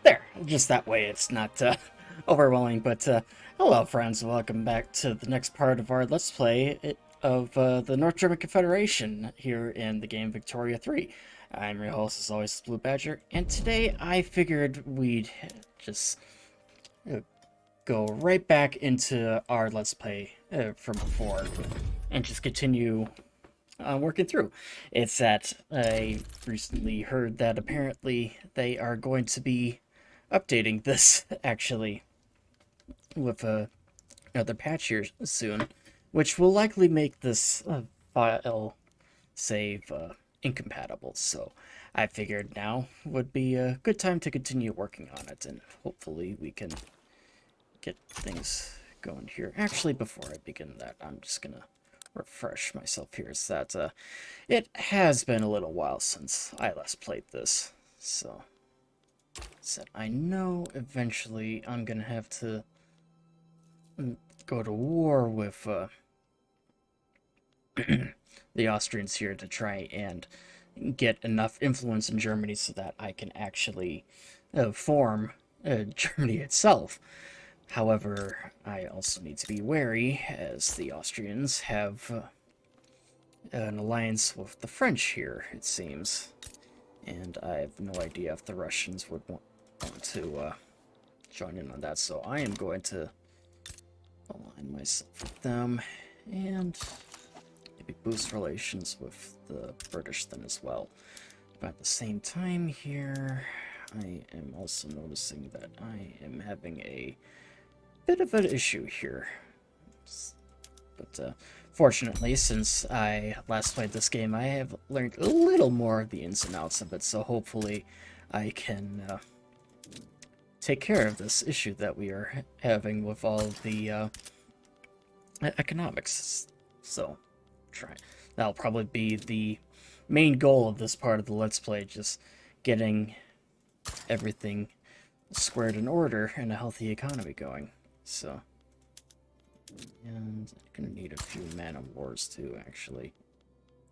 There, just that way it's not overwhelming. But hello, friends. Welcome back to the next part of our Let's Play of the North German Confederation here in the game Victoria 3. I'm your host, as always, Blue Badger, and today I figured we'd just uh, go right back into our Let's Play from before and just continue working through. It's that I recently heard that apparently they are going to be updating this actually with another patch here soon, which will likely make this file save incompatible. So I figured now would be a good time to continue working on it, and hopefully we can get things going here. Actually, before I begin that, I'm just gonna refresh myself here. Is that it has been a little while since I last played this, so I know eventually I'm gonna have to go to war with the Austrians here to try and get enough influence in Germany so that I can actually form Germany itself. However, I also need to be wary, as the Austrians have an alliance with the French here, it seems. And I have no idea if the Russians would want to join in on that, so I am going to align myself with them and maybe boost relations with the British then as well. But at the same time here, I am also noticing that I am having a bit of an issue here. But fortunately, since I last played this game, I have learned a little more of the ins and outs of it, so hopefully I can take care of this issue that we are having with all of the economics. So, that'll probably be the main goal of this part of the Let's Play, just getting everything squared in order and a healthy economy going. So, and I'm gonna need a few man of wars too, actually,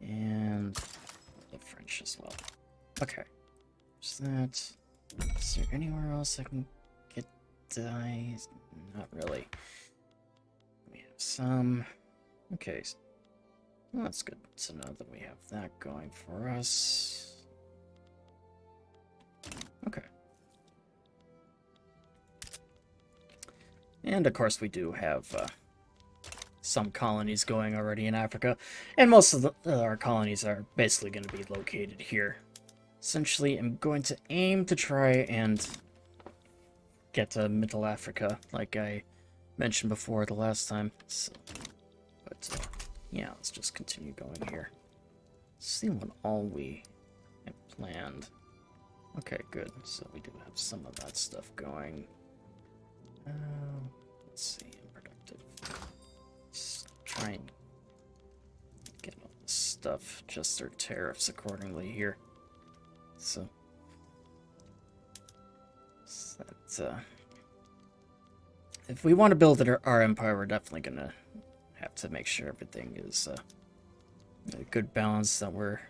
and the French as well. Okay, there's that. Is there anywhere else I can get dyes? Not really. We have some. Okay, well, that's good to know that we have that going for us. Okay. And of course we do have some colonies going already in Africa, and most of our colonies are basically going to be located here. Essentially, I'm going to aim to try and get to Middle Africa, like I mentioned before the last time. So, but yeah, let's just continue going here. See what all we have planned. Okay, good. So we do have some of that stuff going. Let's see, unproductive. Let's try and get all this stuff, adjust their tariffs accordingly here. So that, if we want to build our empire, we're definitely gonna have to make sure everything is a good balance, that we're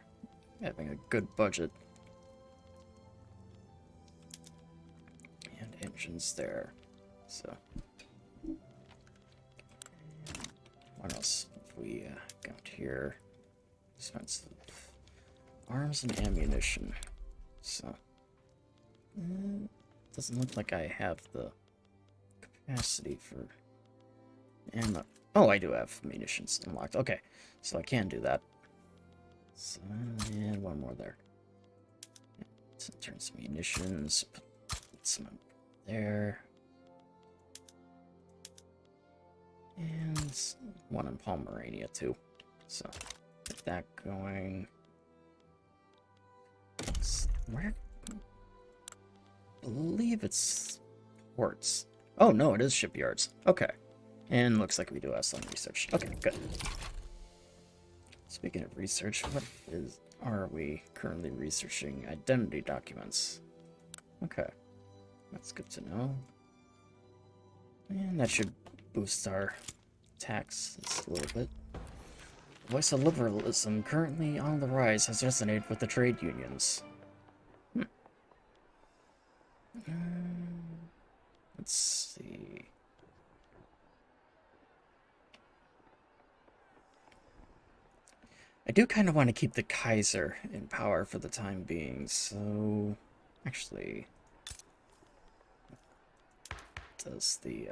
having a good budget. And engines there. So, what else have we got here? Expensive arms and ammunition. So, doesn't look like I have the capacity for ammo. Oh, I do have munitions unlocked. Okay, so I can do that. So, and one more there. So turn some munitions. Put some there. And one in Pomerania too. So get that going. Where? I believe it's ports. Oh no, it is shipyards. Okay. And looks like we do have some research. Okay, good. Speaking of research, are we currently researching? Identity documents. Okay. That's good to know. And that should boost our taxes a little bit. Voice of liberalism, currently on the rise, has resonated with the trade unions. Let's see. I do kind of want to keep the Kaiser in power for the time being, so actually, does the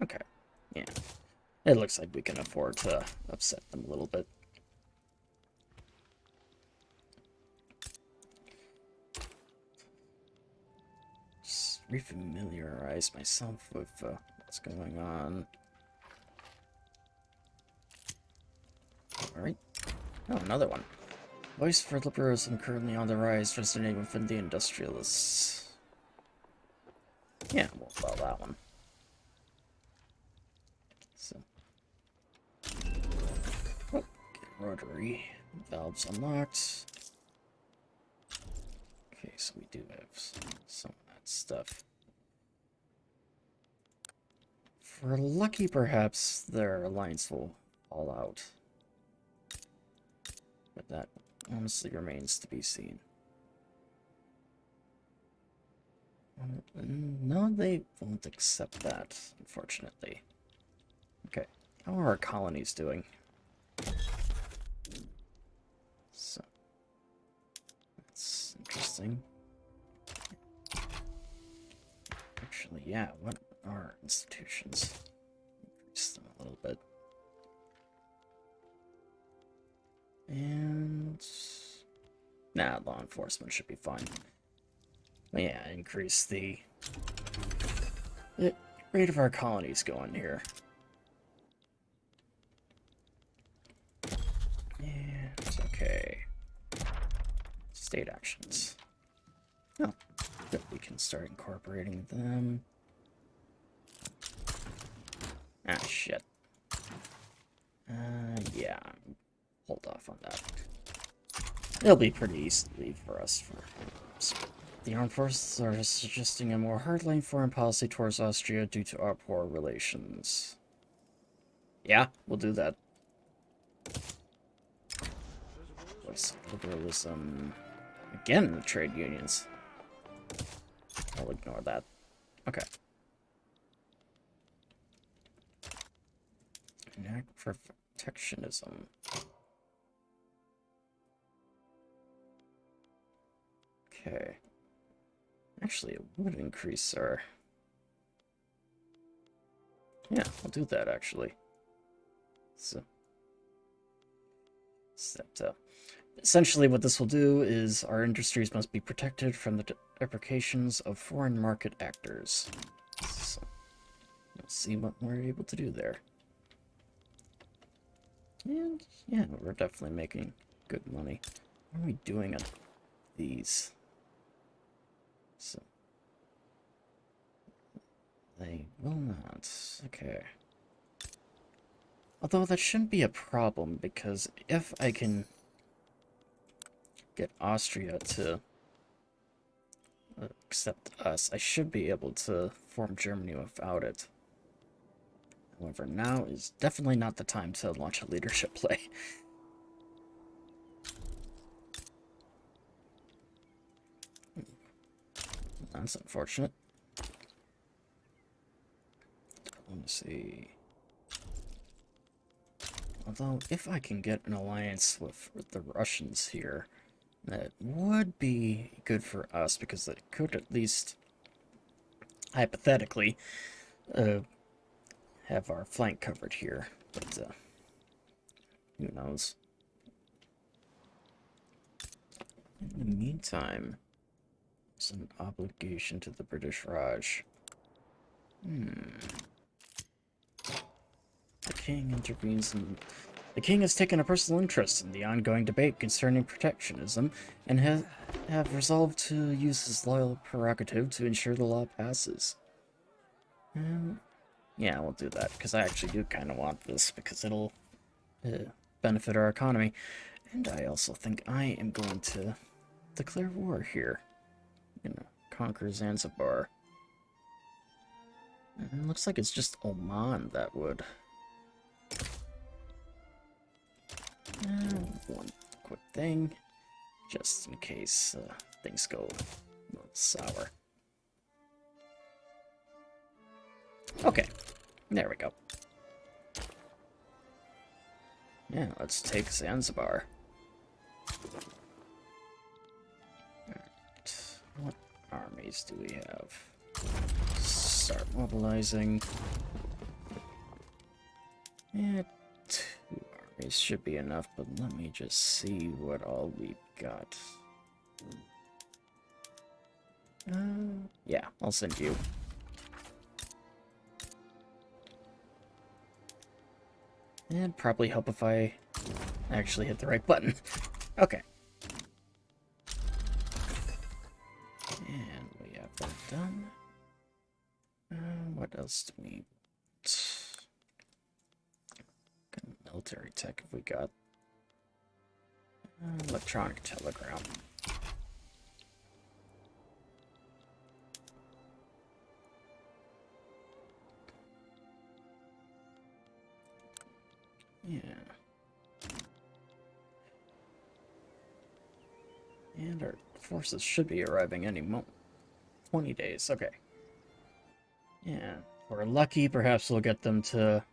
okay, yeah, it looks like we can afford to upset them a little bit. Just refamiliarize myself with what's going on. Alright. Oh, another one. Voice for liberalism currently on the rise, resonating within the industrialists. Yeah, we'll follow that one. So. Oh, get rotary. Valves unlocked. Okay, so we do have some of that stuff. For lucky, perhaps, their alliance will fall out. But that honestly remains to be seen. No, they won't accept that, unfortunately. Okay, how are our colonies doing? So, that's interesting. Actually, yeah, what are institutions? Increase them a little bit. And... nah, law enforcement should be fine. But yeah, increase the rate of our colonies going here. And, okay. State actions. Oh, good, we can start incorporating them. Ah, shit. Yeah, hold off on that. It'll be pretty easily for us. The armed forces are suggesting a more hardline foreign policy towards Austria due to our poor relations. Yeah, we'll do that. Voice of liberalism. Again, the trade unions. I'll ignore that. Okay. Enact for protectionism. Okay. Actually, it would increase our... yeah, I'll do that, actually. So... essentially, what this will do is our industries must be protected from the depredations of foreign market actors. So, let's see what we're able to do there. And, yeah, we're definitely making good money. What are we doing on these? So, they will not. Okay. Although that shouldn't be a problem, because if I can get Austria to accept us, I should be able to form Germany without it. However, now is definitely not the time to launch a leadership play. That's unfortunate. Let me see. Although, if I can get an alliance with the Russians here, that would be good for us, because it could at least, hypothetically, have our flank covered here. But, who knows? In the meantime, it's an obligation to the British Raj. The king intervenes in... the king has taken a personal interest in the ongoing debate concerning protectionism, and have resolved to use his loyal prerogative to ensure the law passes. Yeah, we'll do that, because I actually do kind of want this, because it'll benefit our economy. And I also think I am going to declare war here. Conquer Zanzibar. And it looks like it's just Oman that would... one quick thing. just in case things go a little sour. Okay, there we go. Yeah, let's take Zanzibar. Alright, what armies do we have? Start mobilizing. Yeah, 2 armies should be enough, but let me just see what all we've got. Yeah, I'll send you. It'd probably help if I actually hit the right button. Okay. And we have that done. What else do we... What kind of military tech have we got? Electronic telegram. Yeah. And our forces should be arriving any moment. 20 days, okay. Yeah, if we're lucky, perhaps we'll get them to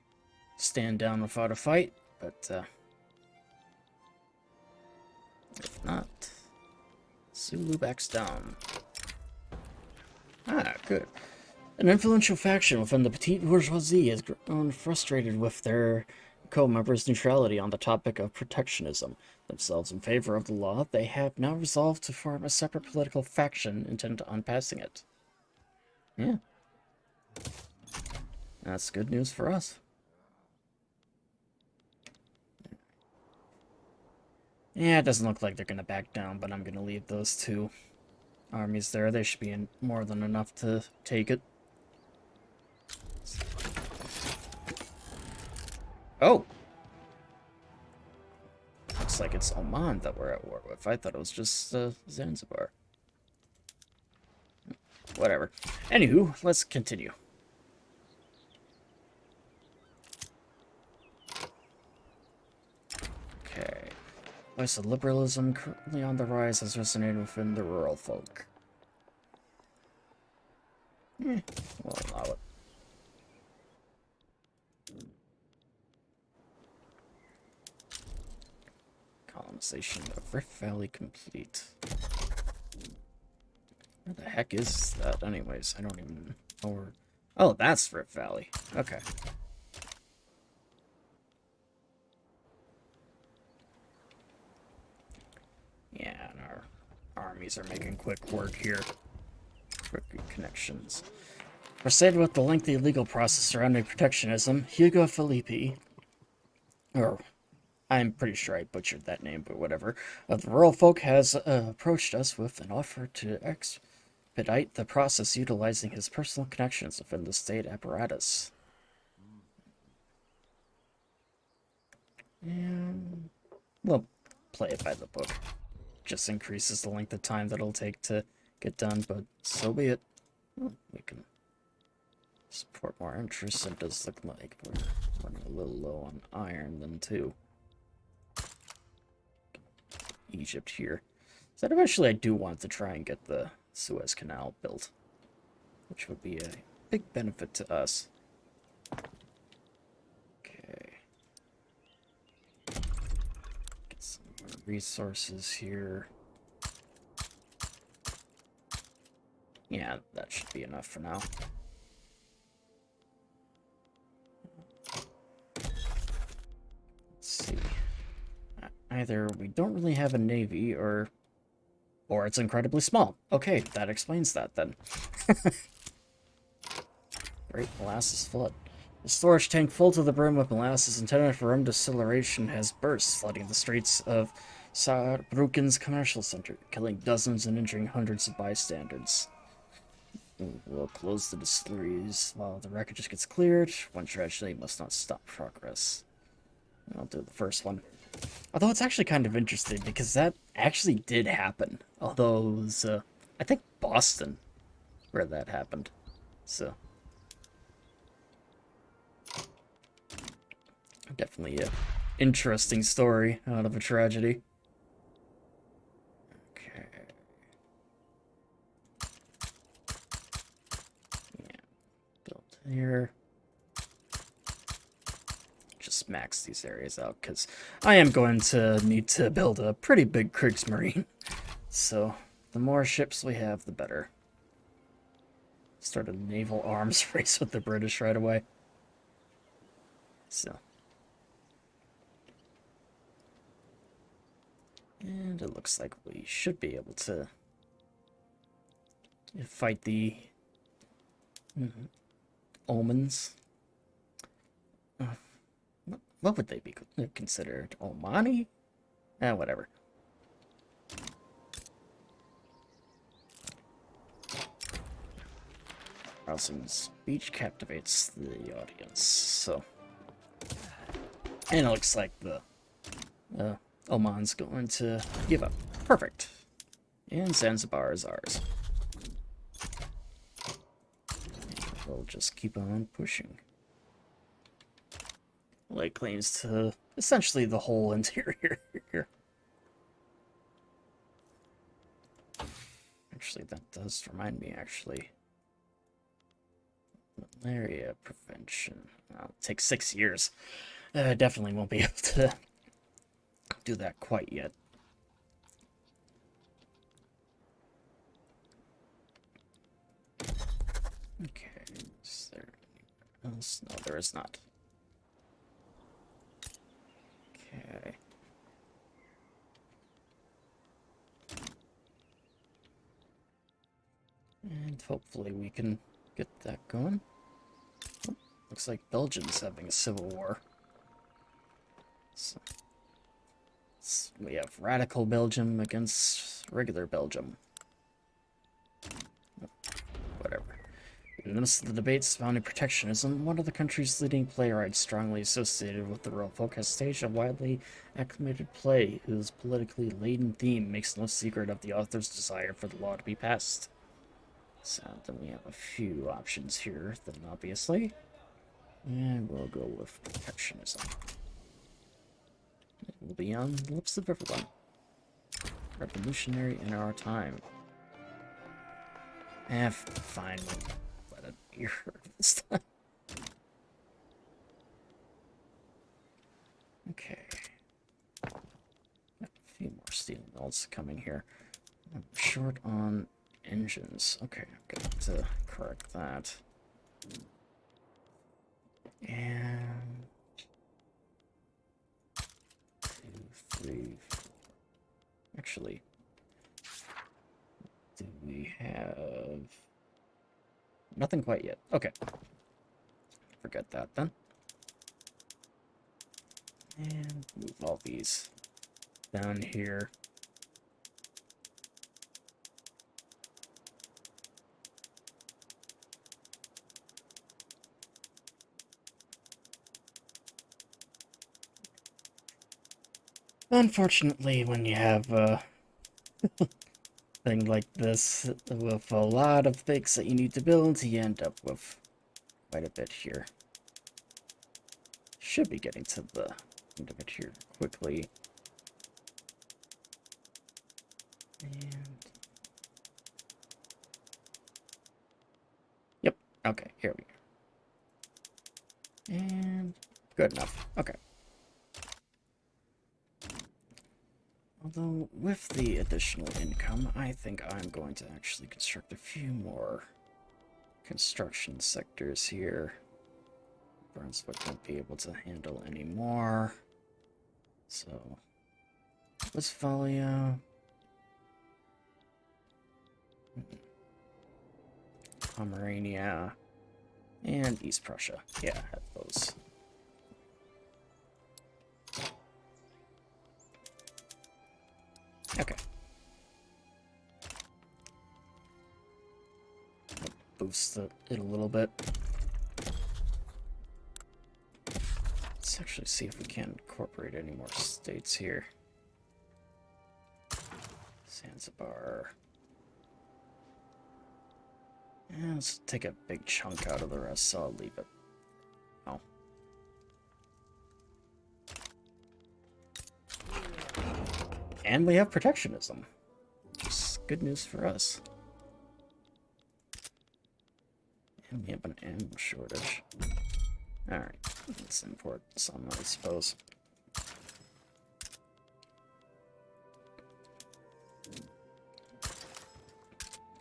stand down without a fight, but if not, Sulu backs down. Ah, good. An influential faction within the petite bourgeoisie has grown frustrated with their co-members' neutrality on the topic of protectionism. Themselves in favor of the law, they have now resolved to form a separate political faction intent on passing it. Yeah. That's good news for us. Yeah, it doesn't look like they're gonna back down, but I'm gonna leave those 2 armies there. They should be more than enough to take it. Oh! Looks like it's Oman that we're at war with. I thought it was just Zanzibar. Whatever. Anywho, let's continue. Okay. Voice of liberalism currently on the rise has resonated within the rural folk. We'll allow it. Colonization of Rift Valley complete. Where the heck is that anyways? I don't even know where... Oh, that's Rift Valley. Okay. Yeah, and our armies are making quick work here. Quick connections. Proceed with the lengthy legal process surrounding protectionism. Hugo Filippi, or I'm pretty sure I butchered that name, but whatever, of the rural folk has approached us with an offer to expedite the process utilizing his personal connections within the state apparatus. And we'll play it by the book. Just increases the length of time that it'll take to get done, but so be it. Well, we can support more interest. It does look like we're running a little low on iron then too. Egypt here. So that eventually I do want to try and get the Suez Canal built, which would be a big benefit to us. Okay. Get some more resources here. Yeah, that should be enough for now. Let's see. Either we don't really have a navy, or it's incredibly small. Okay, that explains that then. Great molasses flood. The storage tank full to the brim with molasses intended for rum distillation has burst, flooding the streets of Saarbrücken's commercial center, killing dozens and injuring hundreds of bystanders. We'll close the distilleries while the wreckage gets cleared. One tragedy must not stop progress. I'll do the first one. Although it's actually kind of interesting, because that actually did happen. Although it was, I think, Boston where that happened. So, definitely an interesting story out of a tragedy. here. Just max these areas out, because I am going to need to build a pretty big Kriegsmarine. So, the more ships we have, the better. Start a naval arms race with the British right away. So. And it looks like we should be able to fight the Omans. What would they be considered? Omani? Whatever. Rousing speech captivates the audience, so. And it looks like the Oman's going to give up. Perfect. And Zanzibar is ours. And we'll just keep on pushing. Lake claims to essentially the whole interior here. Actually, that does remind me, actually. Malaria prevention. Well, it takes 6 years. Definitely won't be able to do that quite yet. Okay, is there anything else? No, there is not. Okay. And hopefully we can get that going. Oh, looks like Belgium's having a civil war. So, we have radical Belgium against regular Belgium. Whatever. In the midst of the debates surrounding protectionism, one of the country's leading playwrights strongly associated with the royal folk has staged a widely acclamated play whose politically laden theme makes no secret of the author's desire for the law to be passed. So then we have a few options here, then obviously. And we'll go with protectionism. It will be on the lips of everyone. Revolutionary in our time. Fine. Let it be heard this time. Okay. A few more steel mills coming here. I'm short on engines. Okay, I'm going to correct that. And 2, 3, 4. Actually, do we have nothing quite yet? Okay, forget that then. And move all these down here. Unfortunately, when you have a thing like this with a lot of things that you need to build, you end up with quite a bit here. Should be getting to the end of it here quickly. And yep, okay, here we go. And good enough. Okay. Although, with the additional income, I think I'm going to actually construct a few more construction sectors here. Brunswick won't be able to handle anymore. So, Westphalia. Pomerania. And East Prussia. Yeah, have those. Okay. Boost it a little bit. Let's actually see if we can incorporate any more states here. Zanzibar. Yeah, let's take a big chunk out of the rest, so I'll leave it. Oh. And we have protectionism. Which is good news for us. And we have an ammo shortage. Alright, let's import some, I suppose.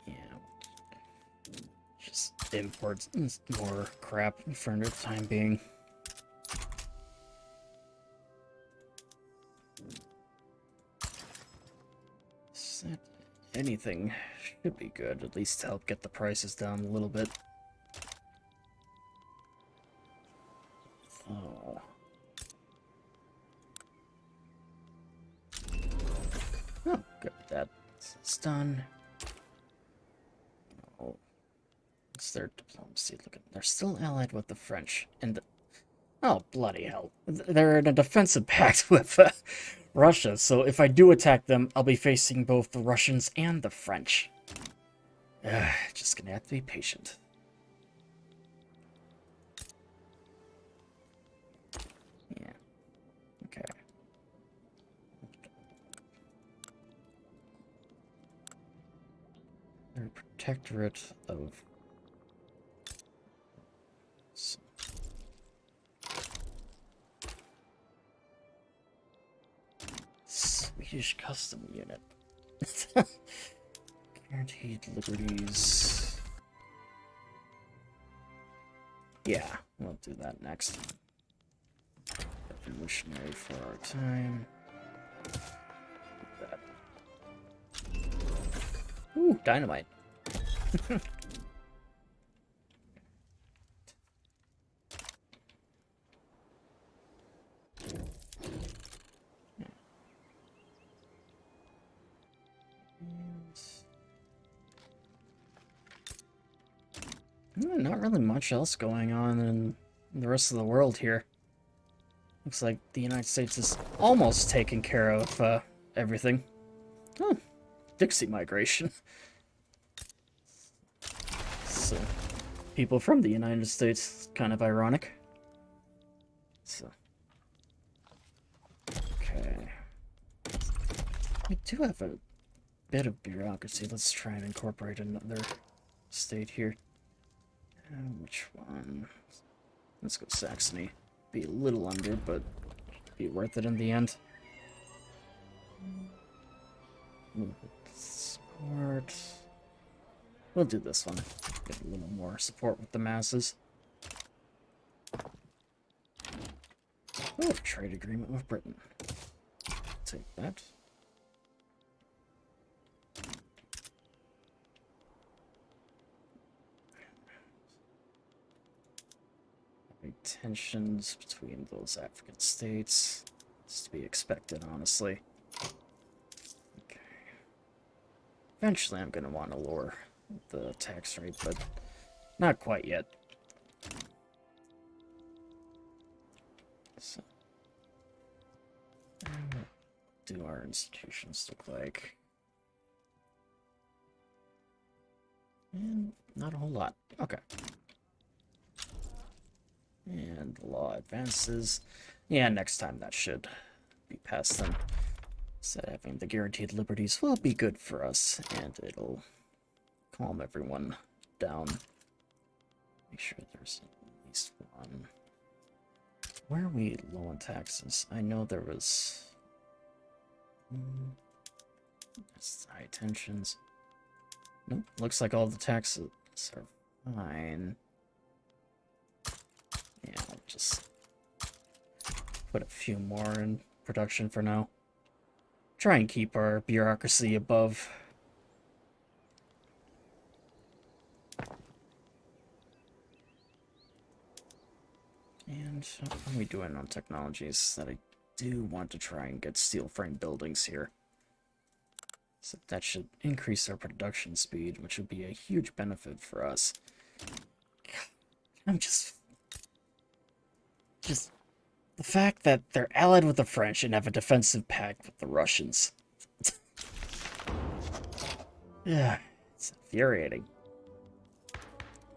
Yeah. Just import more crap for the time being. Set anything should be good, at least to help get the prices down a little bit. Oh. Oh, good. That's done. Oh. What's their diplomacy looking? They're still allied with the French. And the... Oh, bloody hell. They're in a defensive pact with Russia, so if I do attack them, I'll be facing both the Russians and the French. Just gonna have to be patient. Yeah. Okay. They're a protectorate of... Swedish custom unit. Guaranteed liberties. Yeah, we'll do that next. Revolutionary for our time. That. Ooh, dynamite. Not really much else going on in the rest of the world here. Looks like the United States is almost taking care of everything. Oh, Dixie migration. So, people from the United States, kind of ironic. So, okay. We do have a bit of bureaucracy. Let's try and incorporate another state here. Which one? Let's go Saxony. Be a little under, but be worth it in the end. Support. We'll do this one. Get a little more support with the masses. Oh, trade agreement with Britain. Take that. Tensions between those African states. It's to be expected, honestly. Okay. Eventually I'm going to want to lower the tax rate, but not quite yet. So, what do our institutions look like? And not a whole lot. Okay. And the law advances. Yeah, next time that should be past them. So having the guaranteed liberties will be good for us, and it'll calm everyone down. Make sure there's at least one. Where are we low on taxes? I know there was... That's high tensions. Nope, looks like all the taxes are fine. Yeah, I'll just put a few more in production for now. Try and keep our bureaucracy above. And what are we doing on technologies that I do want to try and get steel frame buildings here? So that should increase our production speed, which would be a huge benefit for us. I'm just the fact that they're allied with the French and have a defensive pact with the Russians. Yeah, it's infuriating.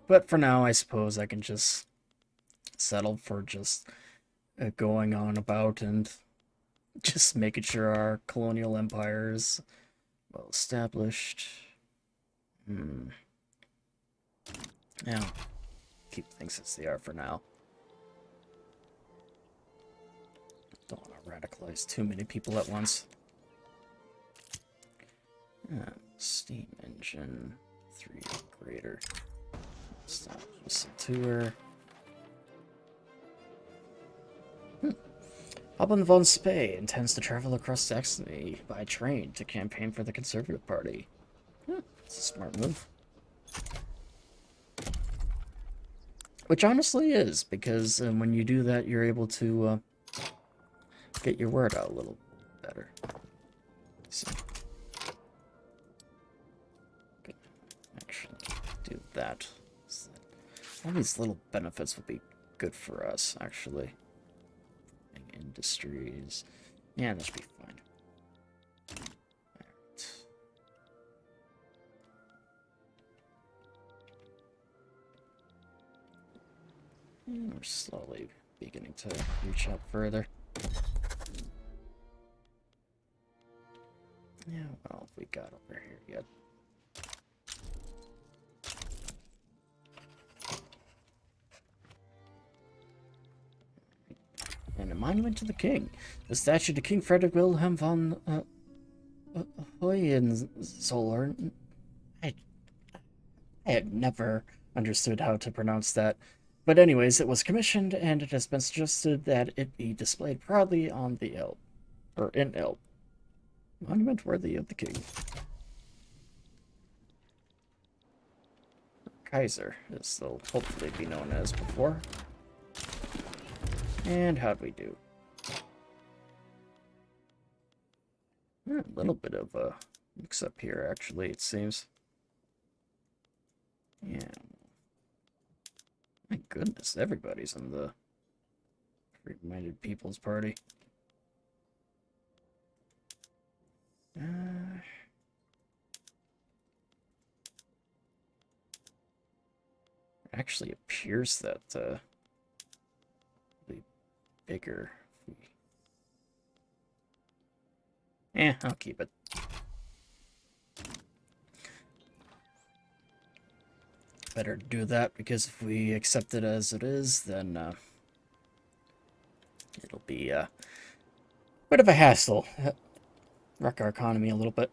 But for now, I suppose I can just settle for just going on about and just making sure our colonial empire is well established. Yeah. keep things as they are for now. Don't want to radicalize too many people at once. Steam engine 3 greater. Stop whistle tour. Alban von Spee intends to travel across Saxony by train to campaign for the Conservative Party. It's a smart move. Which honestly is, because when you do that, you're able to get your word out a little better. So, okay, actually do that. All these little benefits will be good for us, actually. Industries. Yeah, that should be fine. And we're slowly beginning to reach out further. Yeah, what else we got over here yet? And a monument to the king. The statue to King Frederick Wilhelm von Hohenzollern. I had never understood how to pronounce that. But anyways, it was commissioned, and it has been suggested that it be displayed proudly on the Elbe. Or in Elbe. Monument worthy of the king. Kaiser, as they'll hopefully be known as before. And how'd we do? A little bit of a mix-up here, actually, it seems. Yeah. My goodness, everybody's in the Free-Minded People's Party. It actually appears that the bigger. I'll keep it. Better do that, because if we accept it as it is, then it'll be a bit of a hassle. Wreck our economy a little bit.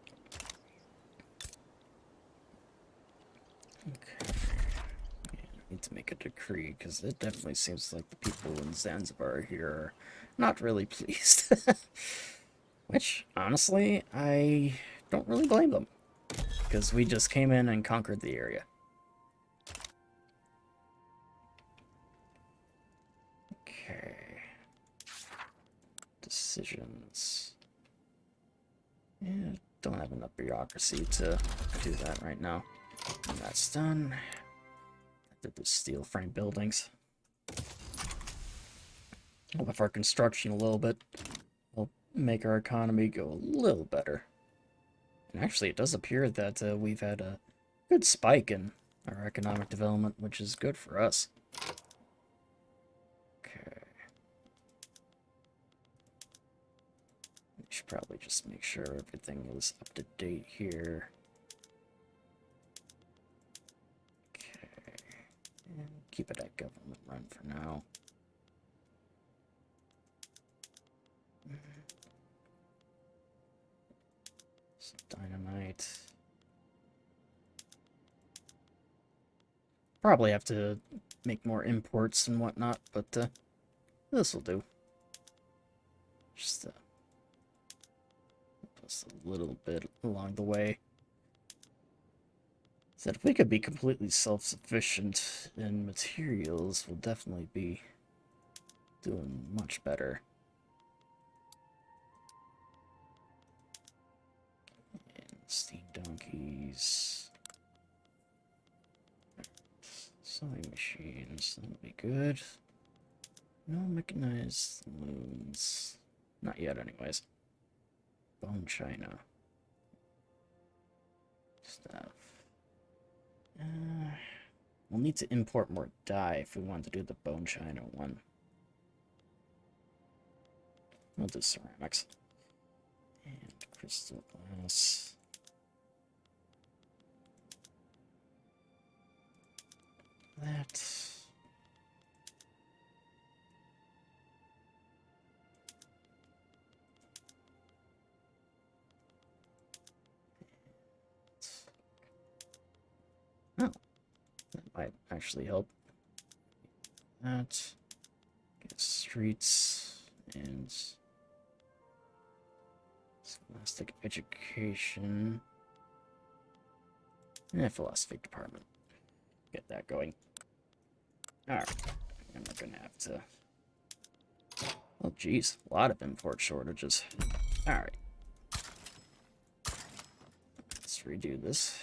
Okay. Yeah, I need to make a decree, because it definitely seems like the people in Zanzibar here are not really pleased. Which, honestly, I don't really blame them, because we just came in and conquered the area. Okay. Decisions. Yeah, don't have enough bureaucracy to do that right now. And that's done. I did the steel frame buildings. With our construction a little bit, we'll make our economy go a little better. And actually, it does appear that we've had a good spike in our economic development, which is good for us. Okay. We should probably just make sure everything is up to date here. Okay. And keep it at government run for now. Dynamite. Probably have to make more imports and whatnot, but this will do. Just a little bit along the way. Said if we could be completely self-sufficient in materials, we'll definitely be doing much better. Steam donkeys. Sewing machines. That'll be good. No mechanized looms. Not yet, anyways. Bone china. Stuff. We'll need to import more dye if we want to do the bone china one. We'll do ceramics. And crystal glass. That. might actually help. That. Get streets and scholastic education. And philosophy department. Get that going. Alright. I'm not gonna have to. Oh, geez. A lot of import shortages. Alright. Let's redo this.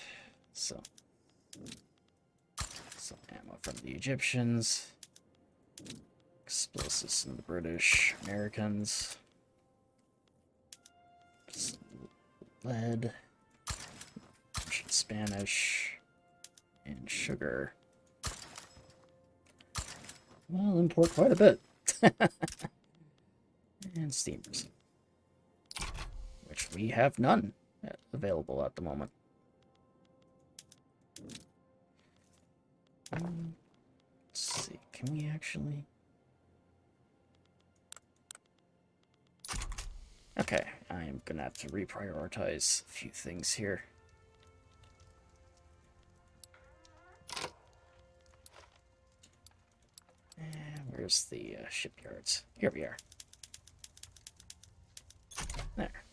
So. Some ammo from the Egyptians. Explosives from the British. Americans. Lead. Spanish. And sugar. Well, import quite a bit. And steamers. Which we have none available at the moment. Let's see, can we actually... Okay, I am gonna have to reprioritize a few things here. And where's the shipyards? Here we are. There.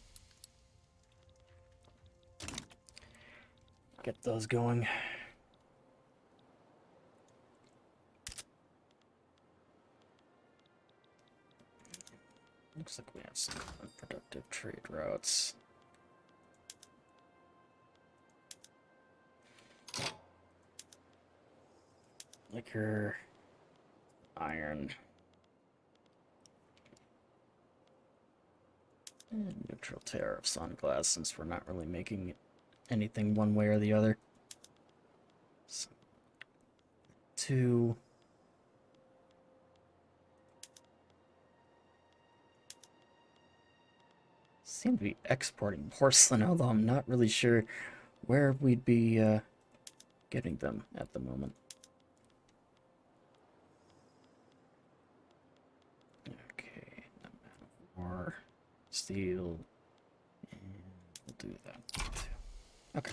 Get those going. Looks like we have some unproductive trade routes. Liquor, iron, and neutral tariffs on glass, since we're not really making anything one way or the other. So, 2. Seem to be exporting porcelain, although I'm not really sure where we'd be getting them at the moment. Okay, more steel, and we'll do that too. Okay.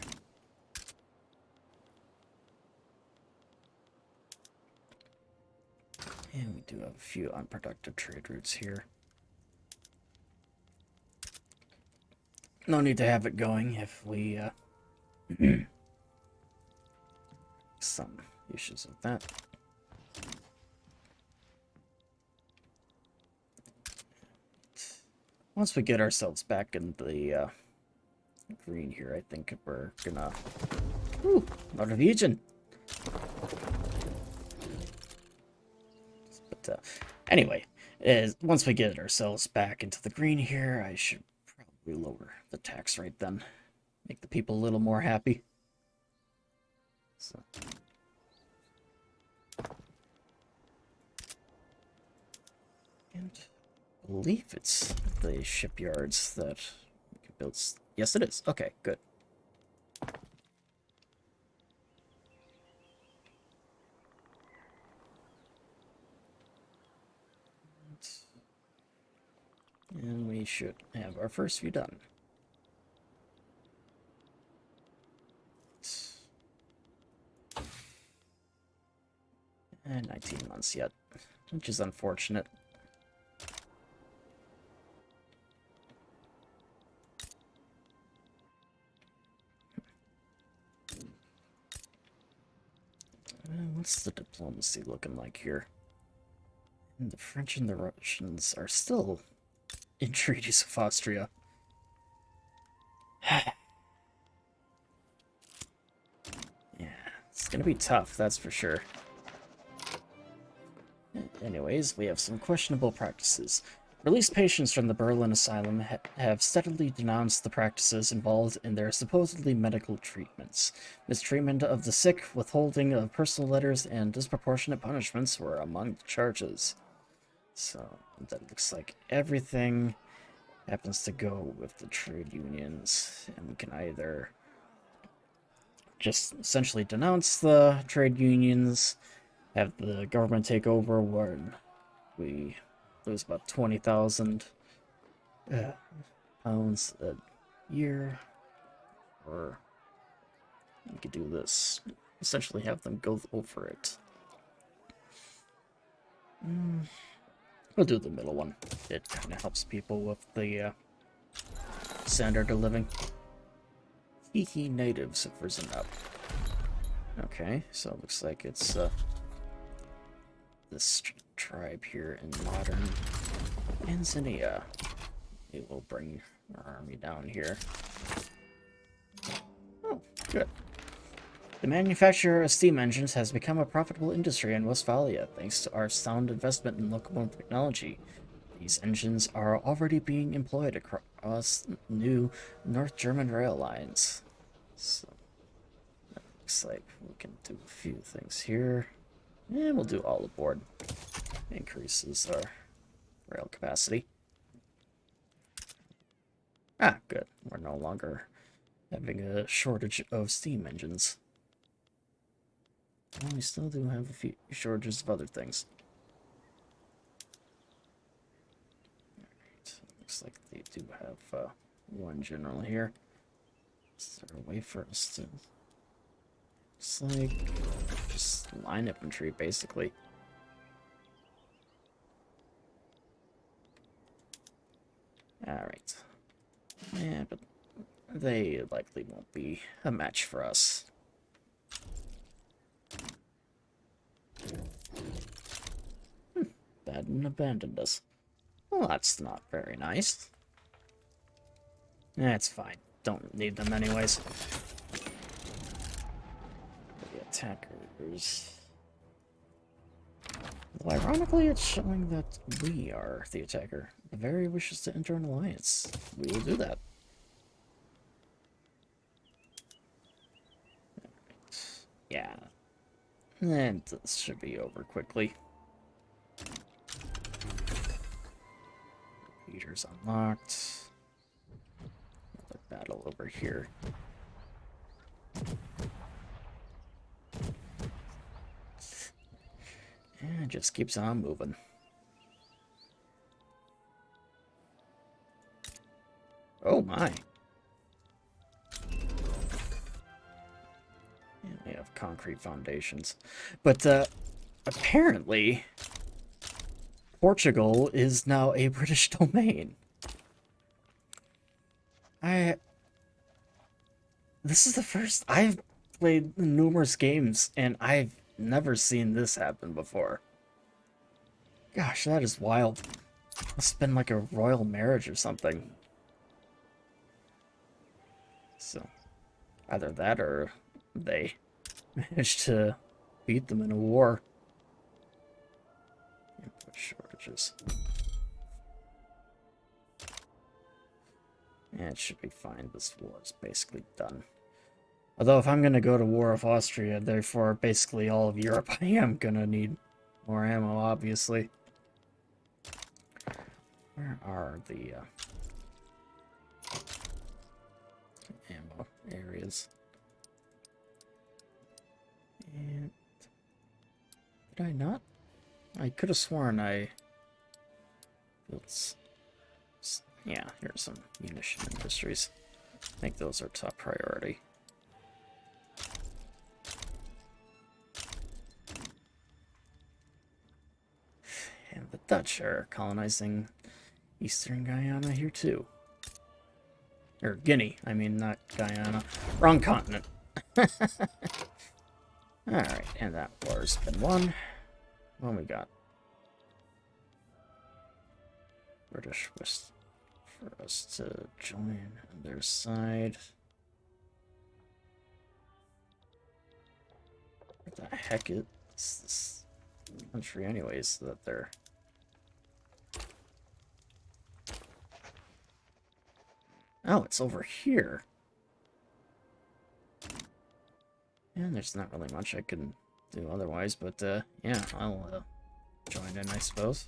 And we do have a few unproductive trade routes here. No need to have it going if we some issues with that. Once we get ourselves back in the green here, I think we're gonna... Ooh, Norwegian! But anyway, once we get ourselves back into the green here, I should probably lower the tax rate then. Make the people a little more happy. So... And I believe it's the shipyards that we can build. Yes, it is. Okay, good. And we should have our first few done. And 19 months yet, which is unfortunate. What's the diplomacy looking like here? And the French and the Russians are still in treaties with Austria. Yeah, it's gonna be tough, that's for sure. Anyways, we have some questionable practices. Released patients from the Berlin asylum have steadily denounced the practices involved in their supposedly medical treatments. Mistreatment of the sick, withholding of personal letters, and disproportionate punishments were among the charges. So, that looks like everything happens to go with the trade unions, and we can either just essentially denounce the trade unions, have the government take over when we lose about 20,000 pounds a year, or we could do this. essentially have them go over it. We'll do the middle one. It kind of helps people with the standard of living. Hee natives have risen up. Okay, so it looks like it's this tribe here in modern Tanzania. It will bring our army down here. Oh, good. The manufacture of steam engines has become a profitable industry in Westphalia, thanks to our sound investment in locomotive technology. These engines are already being employed across new North German rail lines. So, that looks like we can do a few things here. And we'll do all aboard. Increases our rail capacity. Ah, good. We're no longer having a shortage of steam engines. Well, we still do have a few shortages of other things. Alright, looks like they do have one general here. Is there a way for us to... It's like just line infantry, basically. Alright. Yeah, but they likely won't be a match for us. Baden abandoned us. Well, that's not very nice. That's fine. Don't need them anyways. The attackers. Well, ironically, it's showing that we are the attacker. Bavaria wishes to enter an alliance. We will do that. Right. Yeah. And this should be over quickly. Repeaters unlocked. Another battle over here. And it just keeps on moving. Oh my. Yeah, they have concrete foundations. But apparently Portugal is now a British domain. This is the first... I've played numerous games, and I've never seen this happen before. Gosh, that is wild. Must have been like a royal marriage or something. So, either that or they managed to beat them in a war. Input shortages. Yeah, it should be fine. This war is basically done. Although if I'm going to go to war with Austria, therefore basically all of Europe, I am going to need more ammo, obviously. Where are the ammo areas? And did I not? I could have sworn I built... Yeah, here's some munition industries. I think those are top priority. And the Dutch are colonizing Eastern Guyana here too. Or Guinea, I mean, not Guyana. Wrong continent. Alright, and that war's been won. What we got? British West for us to join their side. What the heck is this country anyways that they're... Oh, it's over here. And there's not really much I can do otherwise, but yeah, I'll join in, I suppose.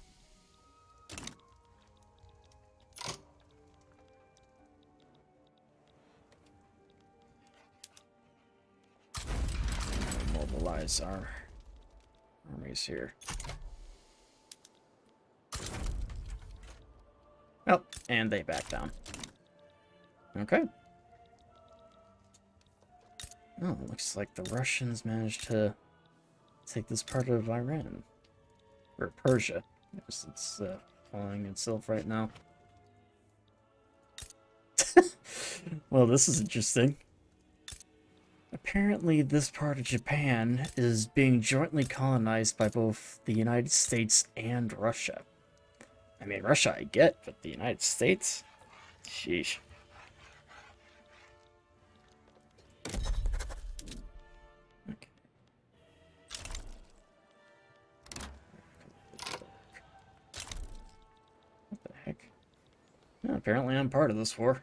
Mobilize our armies here. Oh, and they back down. Okay. Oh, looks like the Russians managed to take this part of Iran. Or Persia. Yes, it's calling itself right now. Well, this is interesting. Apparently, this part of Japan is being jointly colonized by both the United States and Russia. I mean, Russia I get, but the United States? Sheesh. Okay. What the heck? Yeah, apparently I'm part of this war.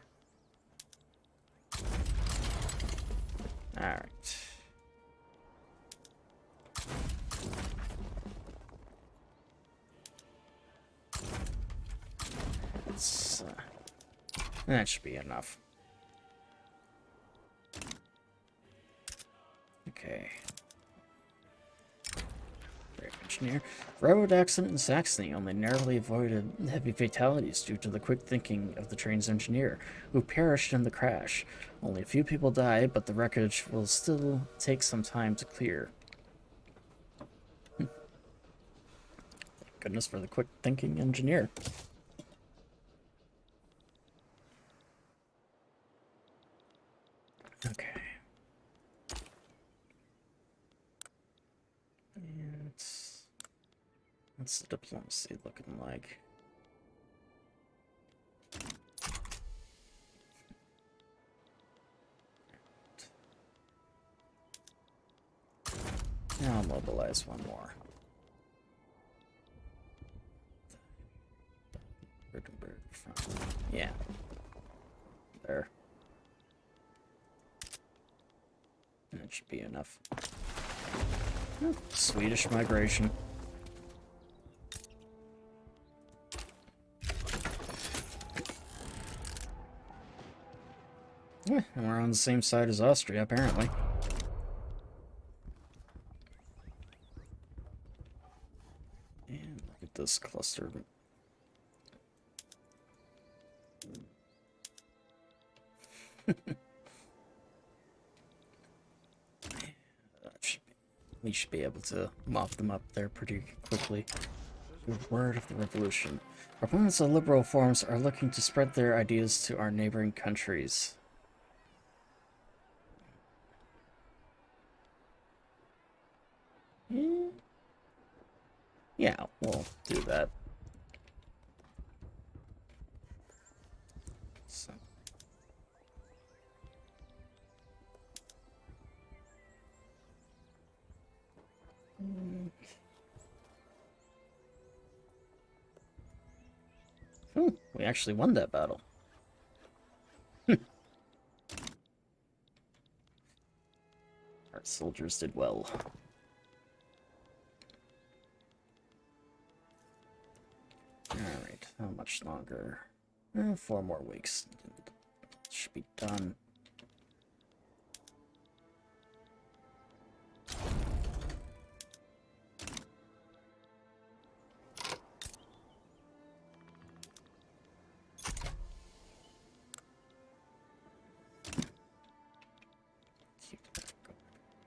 Alright. That should be enough. Okay. Great engineer. Railroad accident in Saxony only narrowly avoided heavy fatalities due to the quick thinking of the train's engineer, who perished in the crash. Only a few people died, but the wreckage will still take some time to clear. Thank goodness for the quick thinking engineer. Okay. And what's the diplomacy looking like? Now I'll mobilize one more. Yeah. There. That should be enough. Swedish migration. Yeah, and we're on the same side as Austria, apparently. And look at this cluster. We should be able to mop them up there pretty quickly. Good word of the revolution. Opponents of liberal forms are looking to spread their ideas to our neighboring countries. Yeah, we'll do that. So. We actually won that battle. Our soldiers did well. Alright, how much longer? 4 more weeks. Should be done.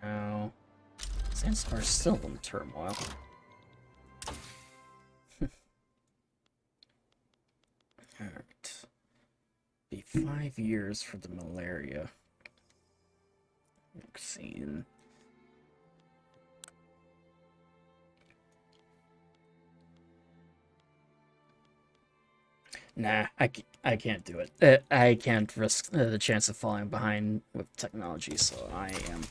Now, Zanzibar's still in turmoil. Alright. Be 5 years for the malaria vaccine. Nah, I can't do it. I can't risk the chance of falling behind with technology, so I am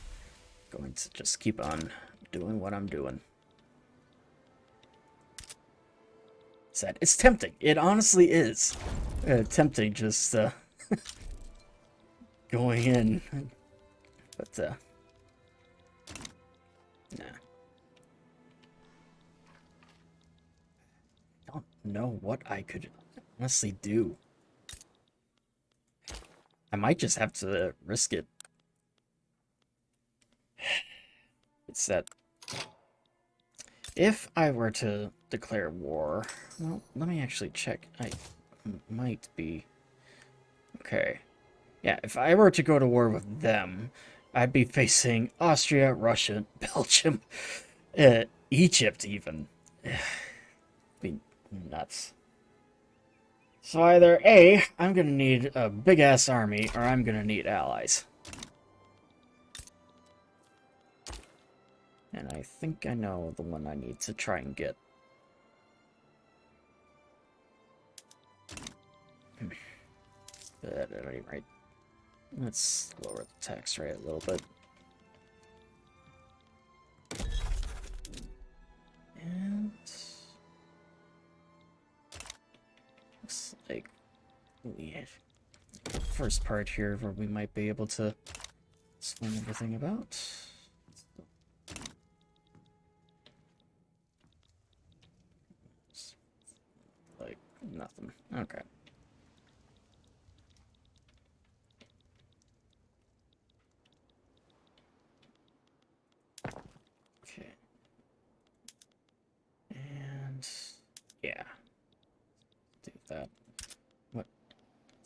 going to just keep on doing what I'm doing. Sad. It's tempting. It honestly is tempting just going in. But, nah. I don't know what I could honestly do. I might just have to risk it. It's that if I were to declare war, well, let me actually check. I might be okay. Yeah, if I were to go to war with them, I'd be facing Austria, Russia, Belgium, Egypt even. Be nuts. So either A, I'm gonna need a big-ass army, or I'm gonna need allies. And I think I know the one I need to try and get. But at any rate, let's lower the tax rate a little bit. And looks like we have the first part here where we might be able to explain everything about. Like nothing. Okay. Okay. And yeah. Do that. What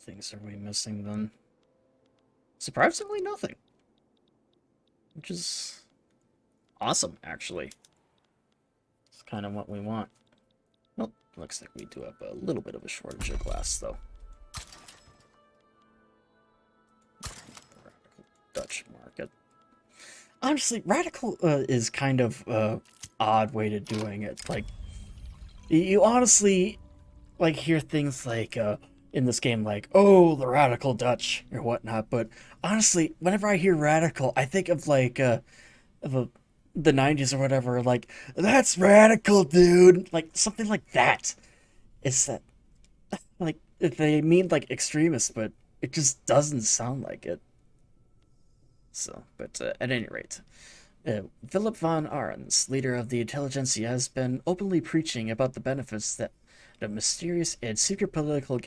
things are we missing then? Surprisingly nothing. Which is awesome, actually. It's kind of what we want. Well, looks like we do have a little bit of a shortage of glass, though. Dutch market. Honestly, radical is kind of odd way to doing it. Like, you honestly like hear things like in this game, like, oh, the radical Dutch or whatnot. But honestly, whenever I hear radical, I think of like of a the 90s or whatever. Like, that's radical, dude. Like something like that. It's that like they mean like extremist, but it just doesn't sound like it. So, but at any rate, Philip von Arens, leader of the intelligentsia, has been openly preaching about the benefits that the mysterious and secret political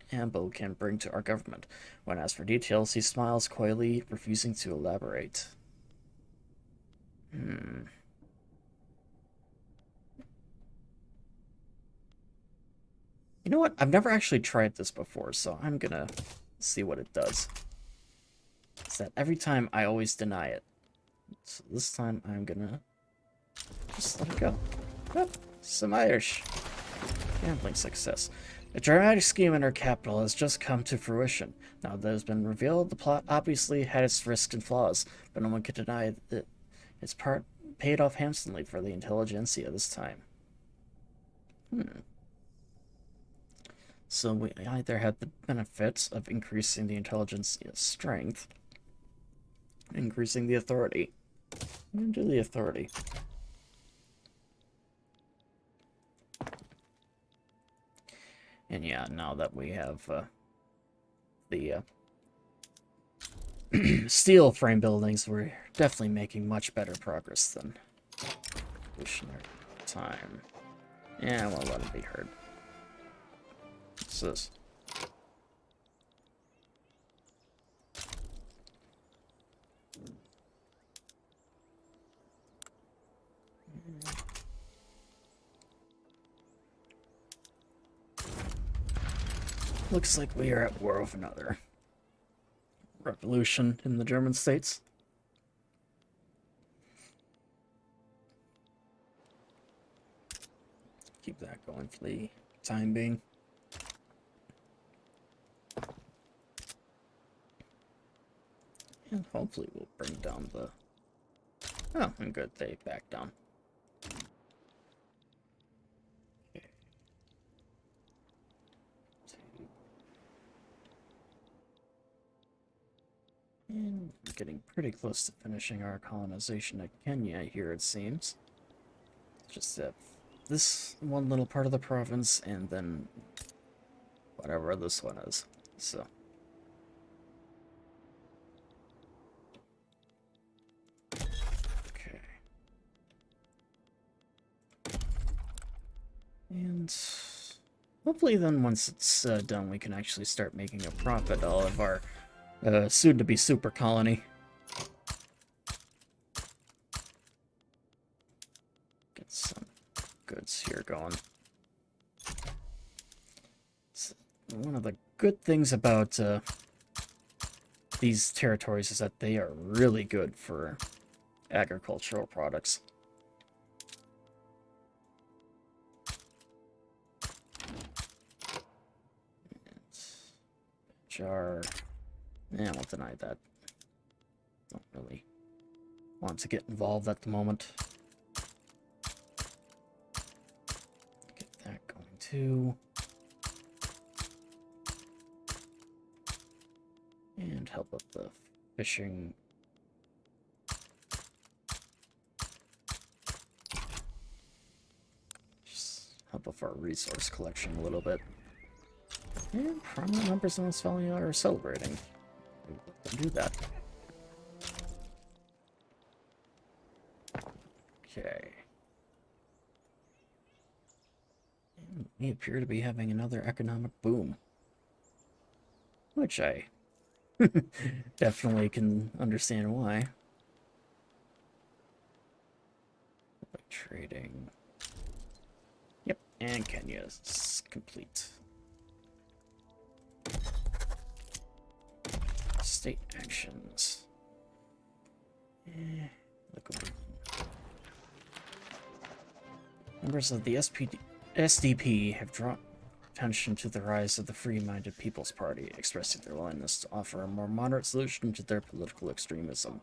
gamble can bring to our government. When asked for details, he smiles coyly, refusing to elaborate. Hmm. You know what? I've never actually tried this before, so I'm gonna see what it does. It's that every time I always deny it. So this time I'm gonna just let it go. Oh, some Irish. Gambling success. A dramatic scheme in our capital has just come to fruition. Now that it has been revealed, the plot obviously had its risks and flaws, but no one can deny that its part paid off handsomely for the intelligentsia this time. So we either had the benefits of increasing the intelligentsia's strength, increasing the authority. I'm gonna do the authority. And yeah, now that we have the steel frame buildings, we're definitely making much better progress than evolutionary time. Yeah, we'll let it be heard. What's this? Looks like we are at war with another revolution in the German states. Keep that going for the time being. And hopefully we'll bring down the... Oh, and good, they back down. Okay. And we're getting pretty close to finishing our colonization of Kenya here, it seems. Just that this one little part of the province, and then whatever this one is. So. Okay. And hopefully then once it's done, we can actually start making a profit out of our soon-to-be super colony. Get some goods here going. One of the good things about these territories is that they are really good for agricultural products. Jar. Yeah, I'll deny that. Don't really want to get involved at the moment. Get that going too. And help with the fishing. Just help with our resource collection a little bit. And prominent members in this family are celebrating. We let them do that. Okay. And we appear to be having another economic boom. Which I definitely can understand why. Like trading. Yep, and Kenya is complete. State actions. Look over. Members of the SDP have drawn attention to the rise of the Free-Minded People's Party, expressing their willingness to offer a more moderate solution to their political extremism.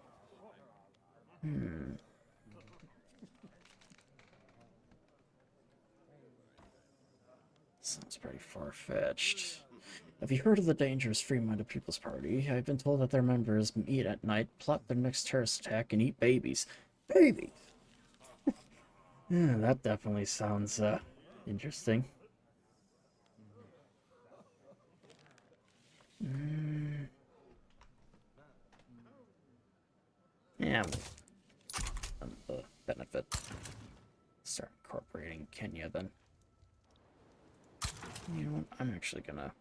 Sounds pretty far-fetched. Have you heard of the dangerous Free-Minded People's Party? I've been told that their members meet at night, plot their next terrorist attack, and eat babies. Babies! Yeah, that definitely sounds, interesting. Yeah, the benefit. Start incorporating Kenya then. You know what? I'm actually gonna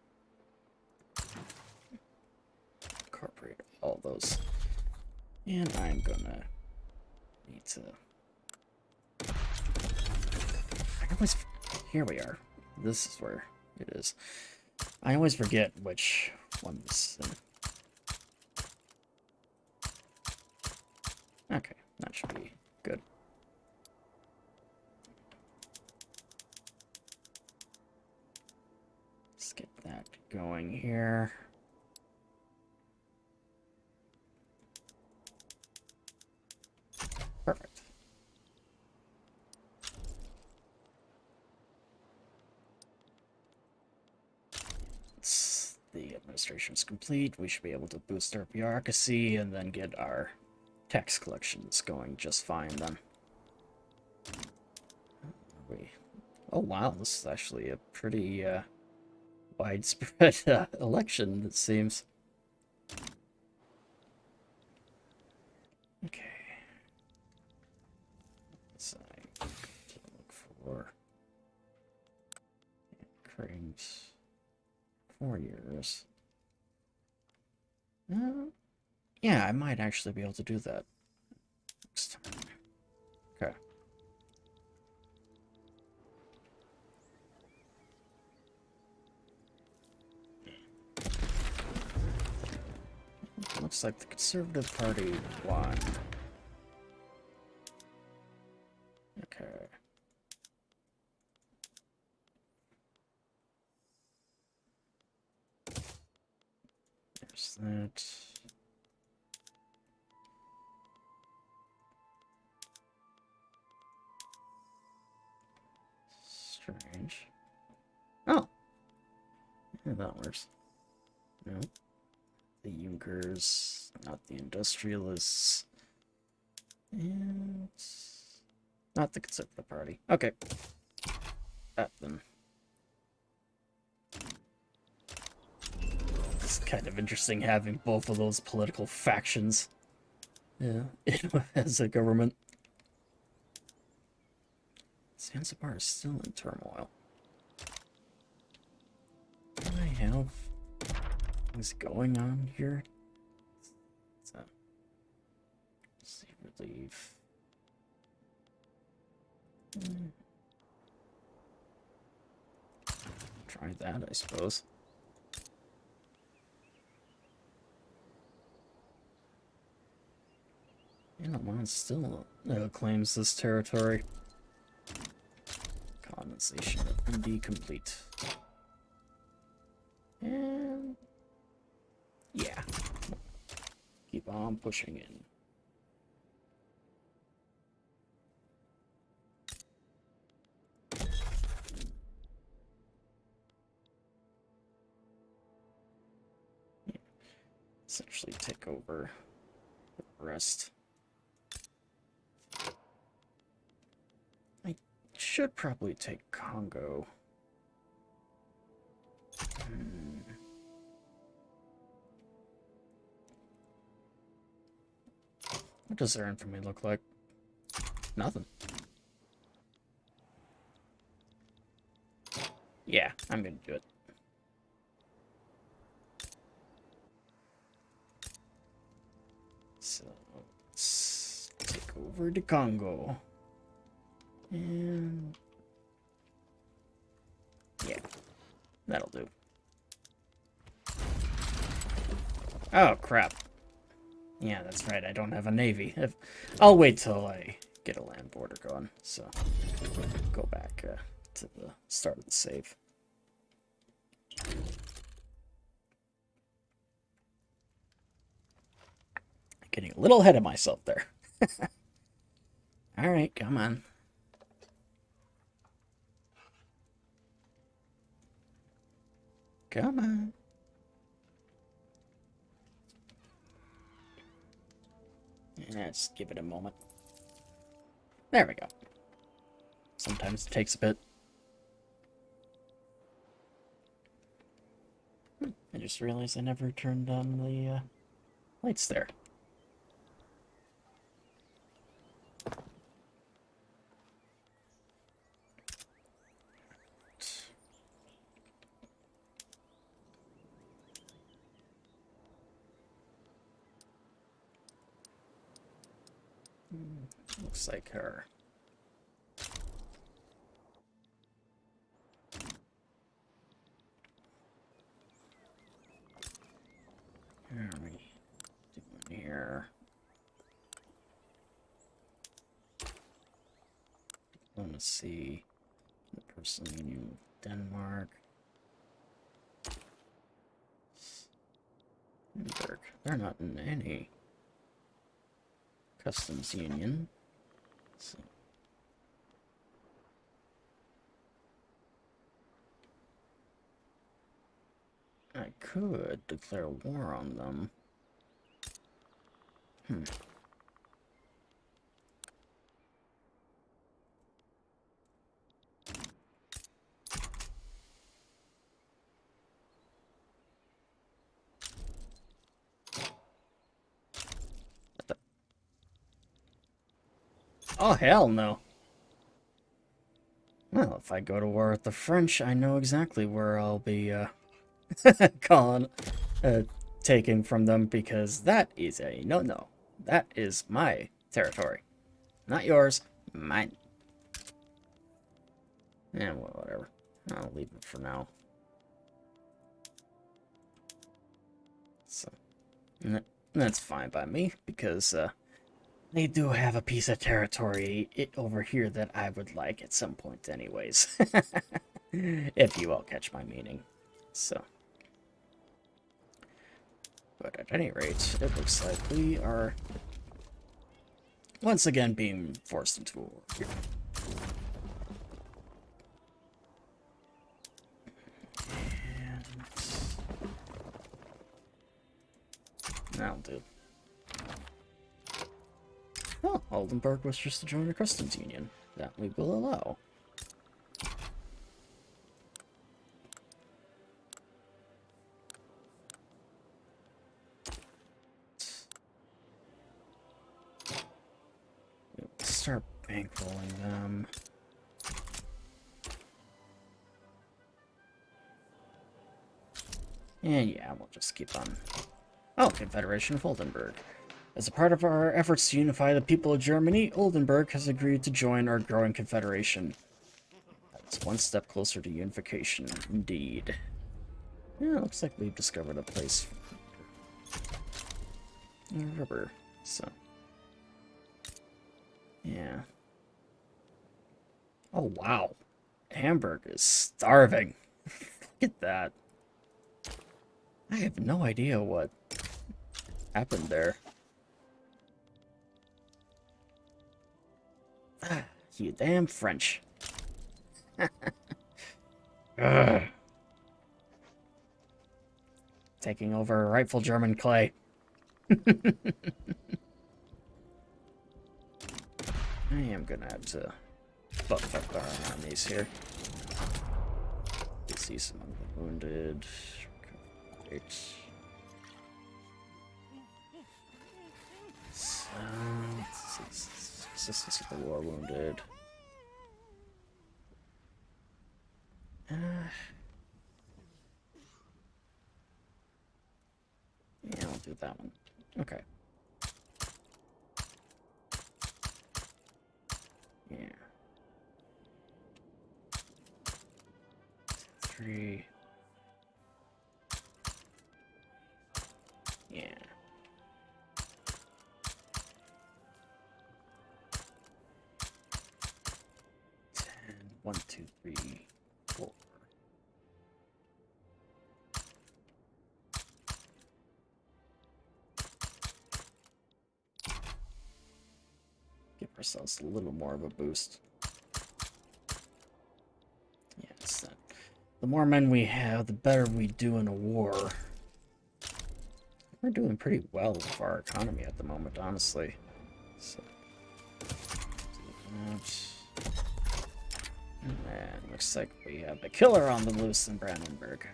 incorporate all those. And I'm gonna need to... I always... Here we are. This is where it is. I always forget which ones. Okay, that should be good. Let's get that going here. Perfect. The administration's complete. We should be able to boost our bureaucracy and then get our tax collections going just fine then. Oh wow, this is actually a pretty widespread election, it seems. Okay. So I to look for cranes. 4 years. Yeah, I might actually be able to do that next time. Okay. Looks like the Conservative Party won. Okay. There's that. Strange. Oh! Yeah, that works. No. The Junkers, not the Industrialists. And... not the Conservative Party. Okay. That then. It's kind of interesting having both of those political factions. Yeah, as a government. Zanzibar is still in turmoil. Do I have things going on here? See, relief. Try that, I suppose. Oman still claims this territory. Colonization indeed complete. And yeah, keep on pushing in. Essentially take over the rest. I should probably take Congo. What does their infamy look like? Nothing. Yeah, I'm gonna do it. So, let's take over to Congo. And yeah, that'll do. Oh, crap. Yeah, that's right, I don't have a navy. I'll wait till I get a land border going, so go back to the start of the save. Getting a little ahead of myself there. Alright, come on. Come on. Let's give it a moment. There we go. Sometimes it takes a bit. I just realized I never turned on the lights there. Looks like her. What are we doing here? Diplomacy. The personal union with Denmark. Denmark. They're not in any customs union. So. I could declare war on them. Oh, hell no. Well, if I go to war with the French, I know exactly where I'll be, taking from them, because that is a no-no. That is my territory. Not yours, mine. Yeah, well, whatever. I'll leave it for now. So, that's fine by me, because, they do have a piece of territory over here that I would like at some point anyways. If you all catch my meaning. So. But at any rate, it looks like we are once again being forced into a war here. And that'll do. Oh, Oldenburg was just to join a customs union. That we will allow. We'll start bankrolling them. And yeah, we'll just keep on. Oh, Confederation of Oldenburg. As a part of our efforts to unify the people of Germany, Oldenburg has agreed to join our growing confederation. That's one step closer to unification, indeed. Yeah, looks like we've discovered a place. Rubber, so. Yeah. Oh, wow. Hamburg is starving. Look at that. I have no idea what happened there. Ah, you damn French. Ugh. Taking over rightful German clay. I am gonna have to buff up our armies here. You see some of the wounded. Great. So, assistance with the war wounded. Yeah, I'll do that one. Okay. Yeah. 3. Yeah. 10. 1, 2, 3, 4. Give ourselves a little more of a boost. Yeah, it's that. The more men we have, the better we do in a war. We're doing pretty well for our economy at the moment, honestly. So, and looks like we have a killer on the loose in Brandenburg.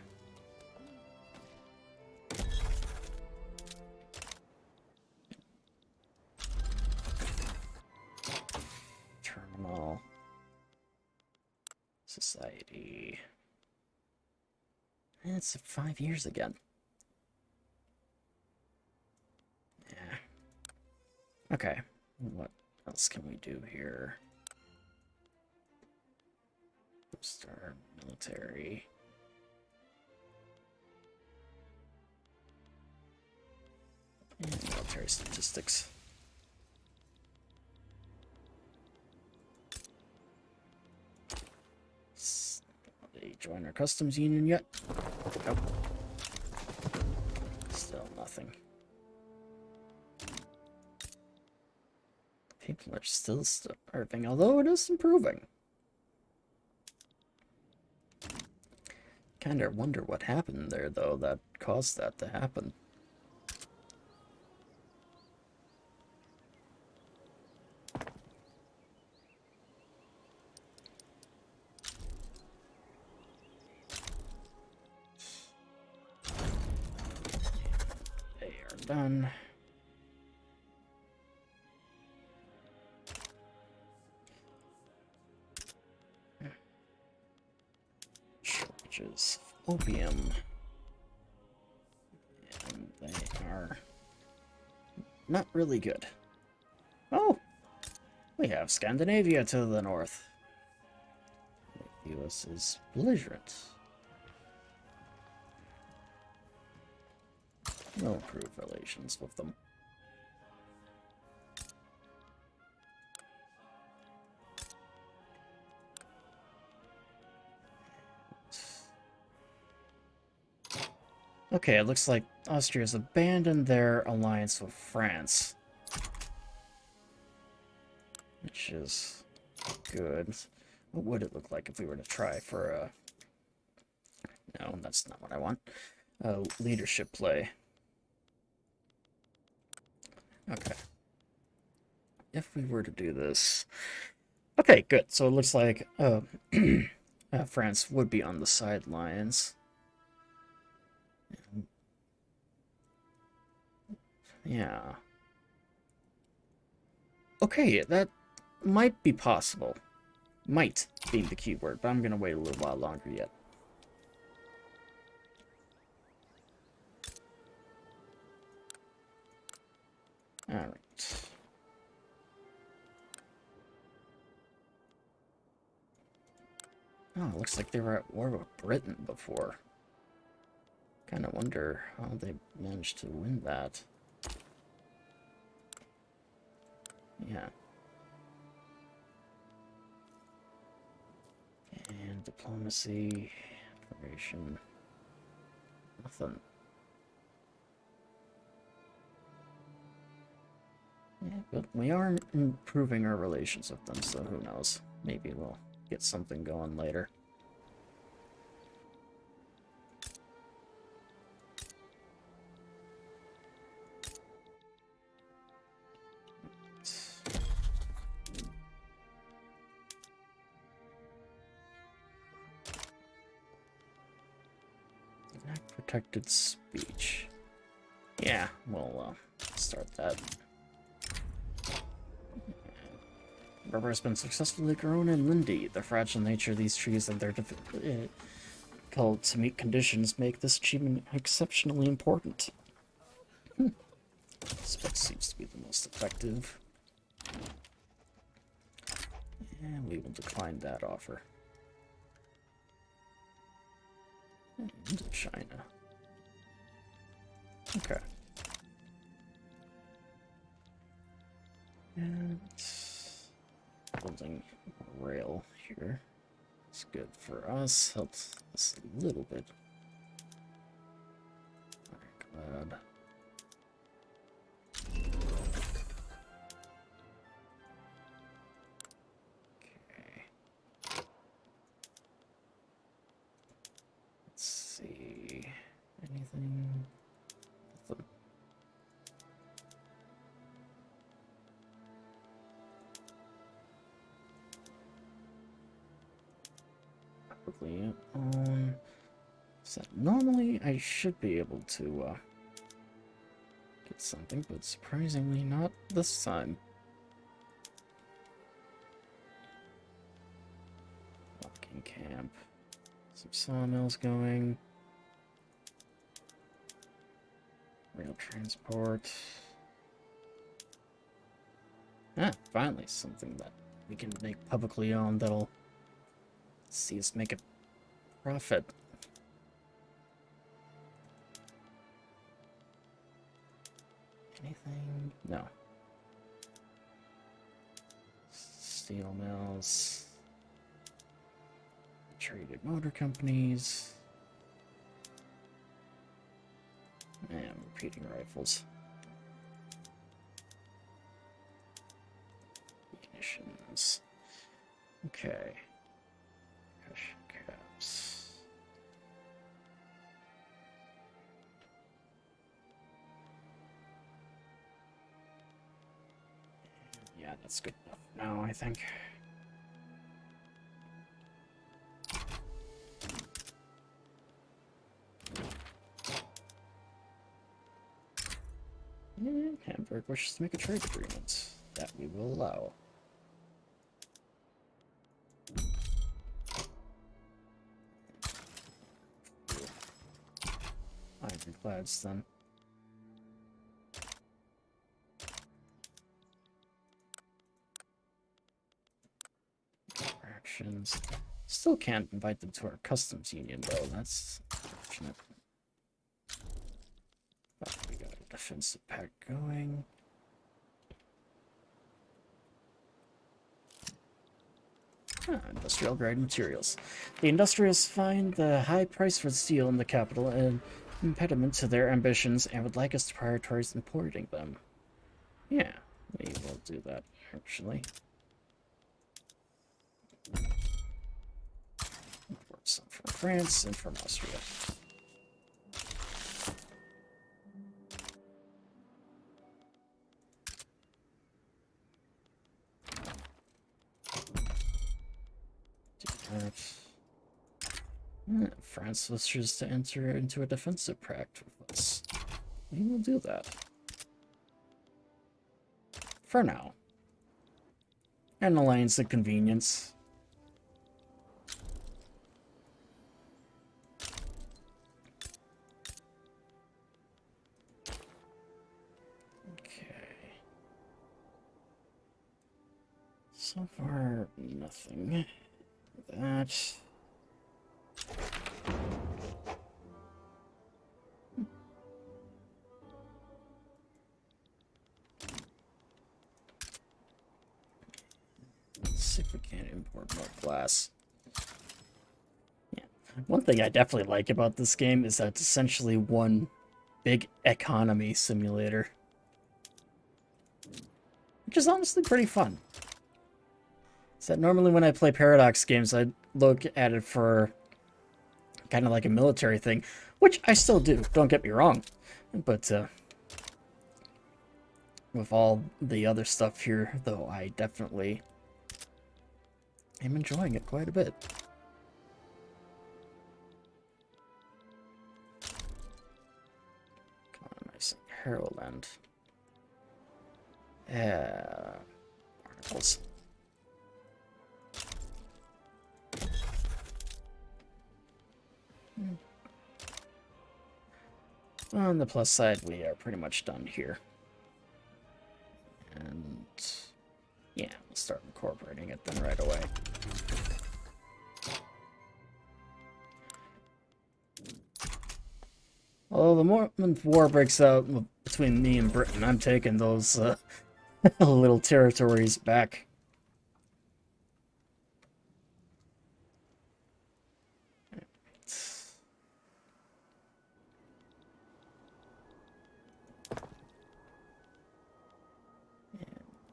Terminal. Society. And it's 5 years again. Yeah. Okay. What else can we do here? Boost our military. And military statistics. They join our customs union yet? Nope. Still nothing. People are still starving, although it is improving. Kinda wonder what happened there, though, that caused that to happen. They are done. Shortages of opium. And they are not really good. Oh! We have Scandinavia to the north. The US is belligerent. No improved relations with them. Okay, it looks like Austria's abandoned their alliance with France. Which is good. What would it look like if we were to try for a... No, that's not what I want. A leadership play. Okay. If we were to do this... Okay, good. So it looks like France would be on the sidelines. Yeah. Okay, that might be possible. Might be the key word, but I'm gonna wait a little while longer yet. Alright. Oh, looks like they were at war with Britain before. Kinda wonder how they managed to win that. Yeah. Diplomacy, information, nothing. Yeah, but we are improving our relations with them, so who knows? Maybe we'll get something going later. Protected speech. Yeah, we'll start that. Rubber has been successfully grown in Lindy. The fragile nature of these trees and their difficult to meet conditions make this achievement exceptionally important. This book seems to be the most effective. And we will decline that offer. Into China. Okay. And building a rail here. It's good for us. Helps us a little bit. Glad. Okay. Let's see. Anything? Nothing. Probably on. So normally I should be able to get something, but surprisingly not this time. Walking camp. Some sawmills going. Rail transport. Ah, finally something that we can make publicly owned that'll see us make a profit. Anything? No. Steel mills. Traded motor companies. And repeating rifles. Munitions. Okay. Cash caps. Yeah, that's good enough now, I think. And Hamburg wishes to make a trade agreement that we will allow. Ironclads then. Actions. Still can't invite them to our customs union though, that's unfortunate. But we got a defensive pact going. Industrial grade materials. The industrialists find the high price for steel in the capital an impediment to their ambitions and would like us to prioritize importing them. Yeah, we will do that, actually. Import some from France and from Austria. France wishes to enter into a defensive pact with us. We will do that. For now. An alliance of convenience. Okay. So far, nothing. That. Let's see if we can't import more glass. One thing I definitely like about this game is that it's essentially one big economy simulator, which is honestly pretty fun. So normally when I play Paradox games, I look at it for kind of like a military thing, which I still do, don't get me wrong. But with all the other stuff here, though, I definitely am enjoying it quite a bit. Come on, nice Herald. Articles. On the plus side, we are pretty much done here. And yeah, we'll start incorporating it then right away. Although the moment war breaks out between me and Britain, I'm taking those little territories back.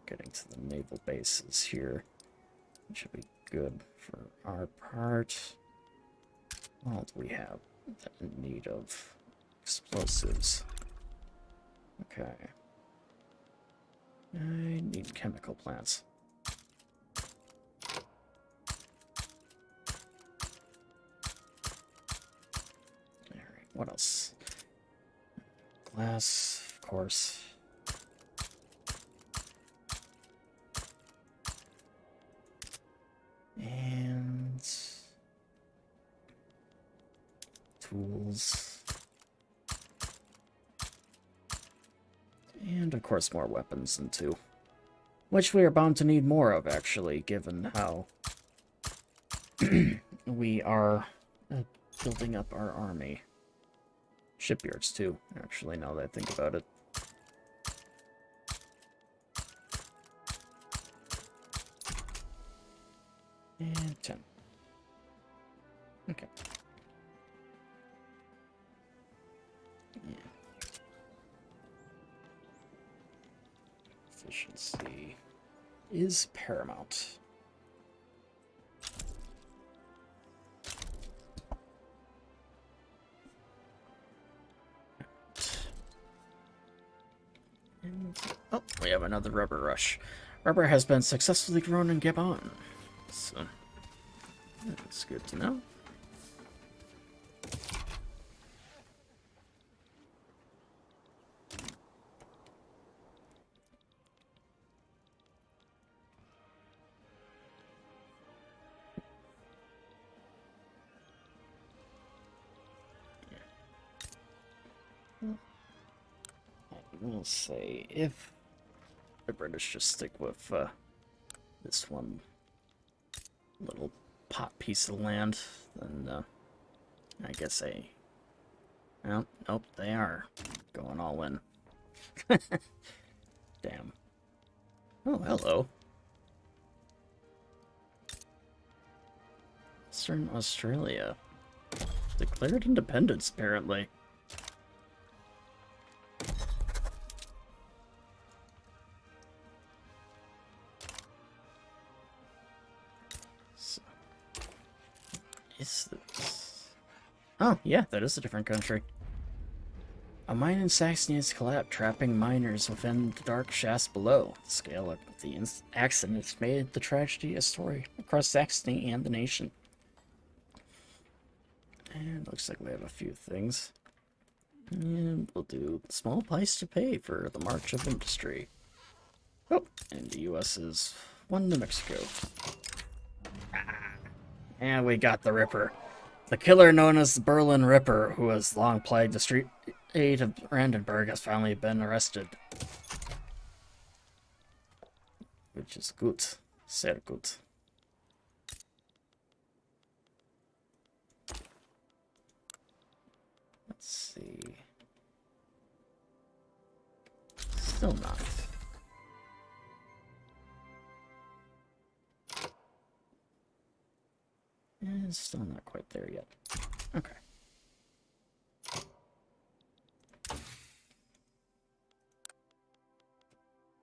Getting to the naval bases here, which should be good for our part. What do we have in need of? Explosives. Okay. I need chemical plants. Alright, what else? Glass, of course. And tools. And of course more weapons than two. Which we are bound to need more of, actually, given how we are building up our army. Shipyards too, actually, now that I think about it. And 10. Okay. Yeah. Efficiency is paramount. And, oh, we have another rubber rush. Rubber has been successfully grown in Gabon. So, that's good to know. I will say, if the British just stick with this one little pot piece of land, then I guess well, nope, they are going all in. Damn. Oh, hello. Western Australia. Declared independence, apparently. So, is this... Oh, yeah, that is a different country. A mine in Saxony has collapsed, trapping miners within the dark shafts below. The scale of the accident has made the tragedy a story across Saxony and the nation. And looks like we have a few things. And we'll do small price to pay for the march of industry. Oh, and the U.S. is 1 to Mexico. And we got the Ripper. The killer known as the Berlin Ripper, who has long plagued the street of Brandenburg, has finally been arrested. Which is good. Sehr good. Let's see. Still not. It's still not quite there yet. Okay.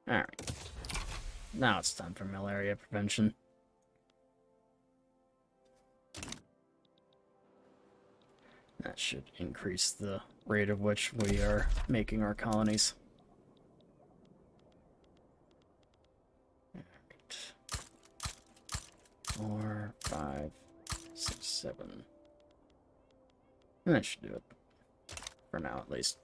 Alright. Now it's time for malaria prevention. That should increase the rate at which we are making our colonies. Alright. 4, 5, 6, 7. That should do it. For now, at least.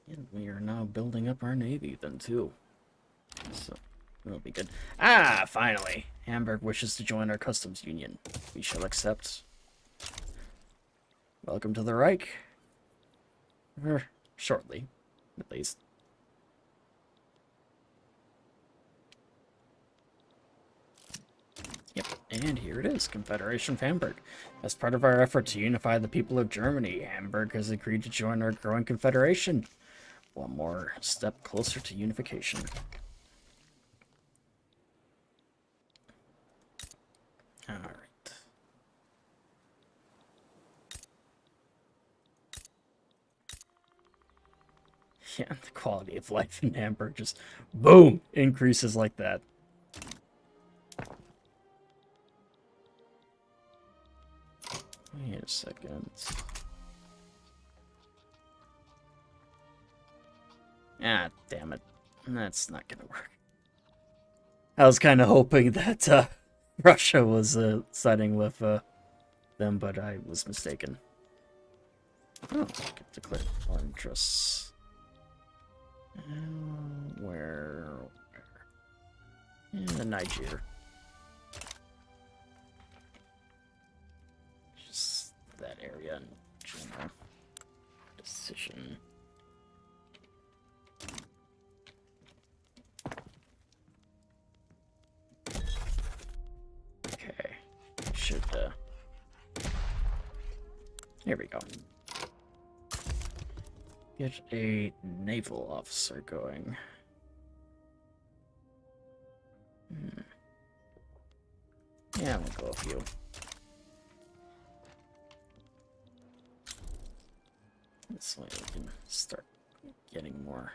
And we are now building up our navy, then, too. So, that'll be good. Ah, finally! Hamburg wishes to join our customs union. We shall accept. Welcome to the Reich. Or shortly, at least. Yep, and here it is, Confederation of Hamburg. As part of our effort to unify the people of Germany, Hamburg has agreed to join our growing confederation. One more step closer to unification. Alright. Yeah, the quality of life in Hamburg just, boom, increases like that. Wait a second. Ah, damn it. That's not gonna work. I was kind of hoping that Russia was siding with them, but I was mistaken. Oh, get declared foreign interests. Where? In Niger. Just that area in general. Decision. Okay. Should, here we go. Get a naval officer going. Yeah, we'll go a few. This way we can start getting more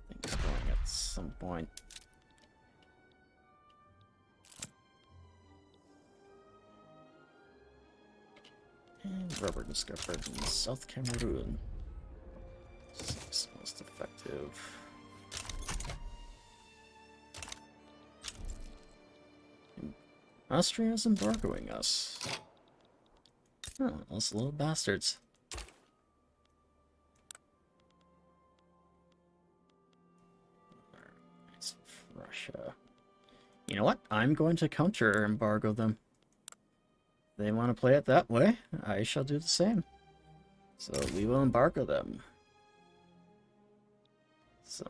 things going at some point. And rubber discovered in South Cameroon. Six most effective. Austria's embargoing us. Oh, those little bastards. It's Russia. You know what? I'm going to counter-embargo them. If they want to play it that way, I shall do the same. So we will embargo them. So.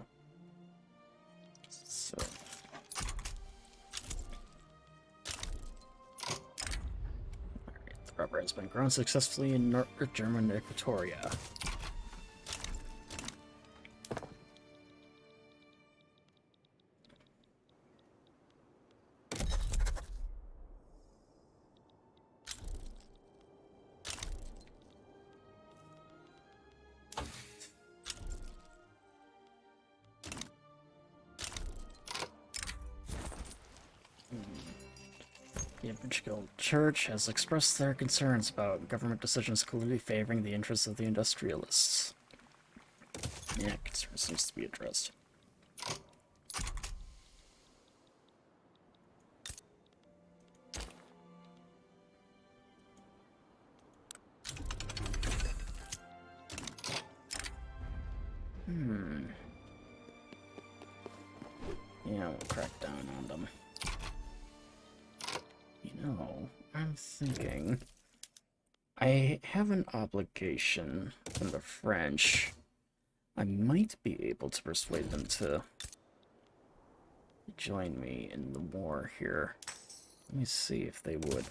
Alright, the rubber has been grown successfully in North German Equatoria. The Evangelical Church has expressed their concerns about government decisions clearly favoring the interests of the industrialists. Yeah, concerns needs to be addressed. Yeah, we'll crack down on them. You know, I'm thinking I have an obligation from the French. I might be able to persuade them to join me in the war here. Let me see if they would.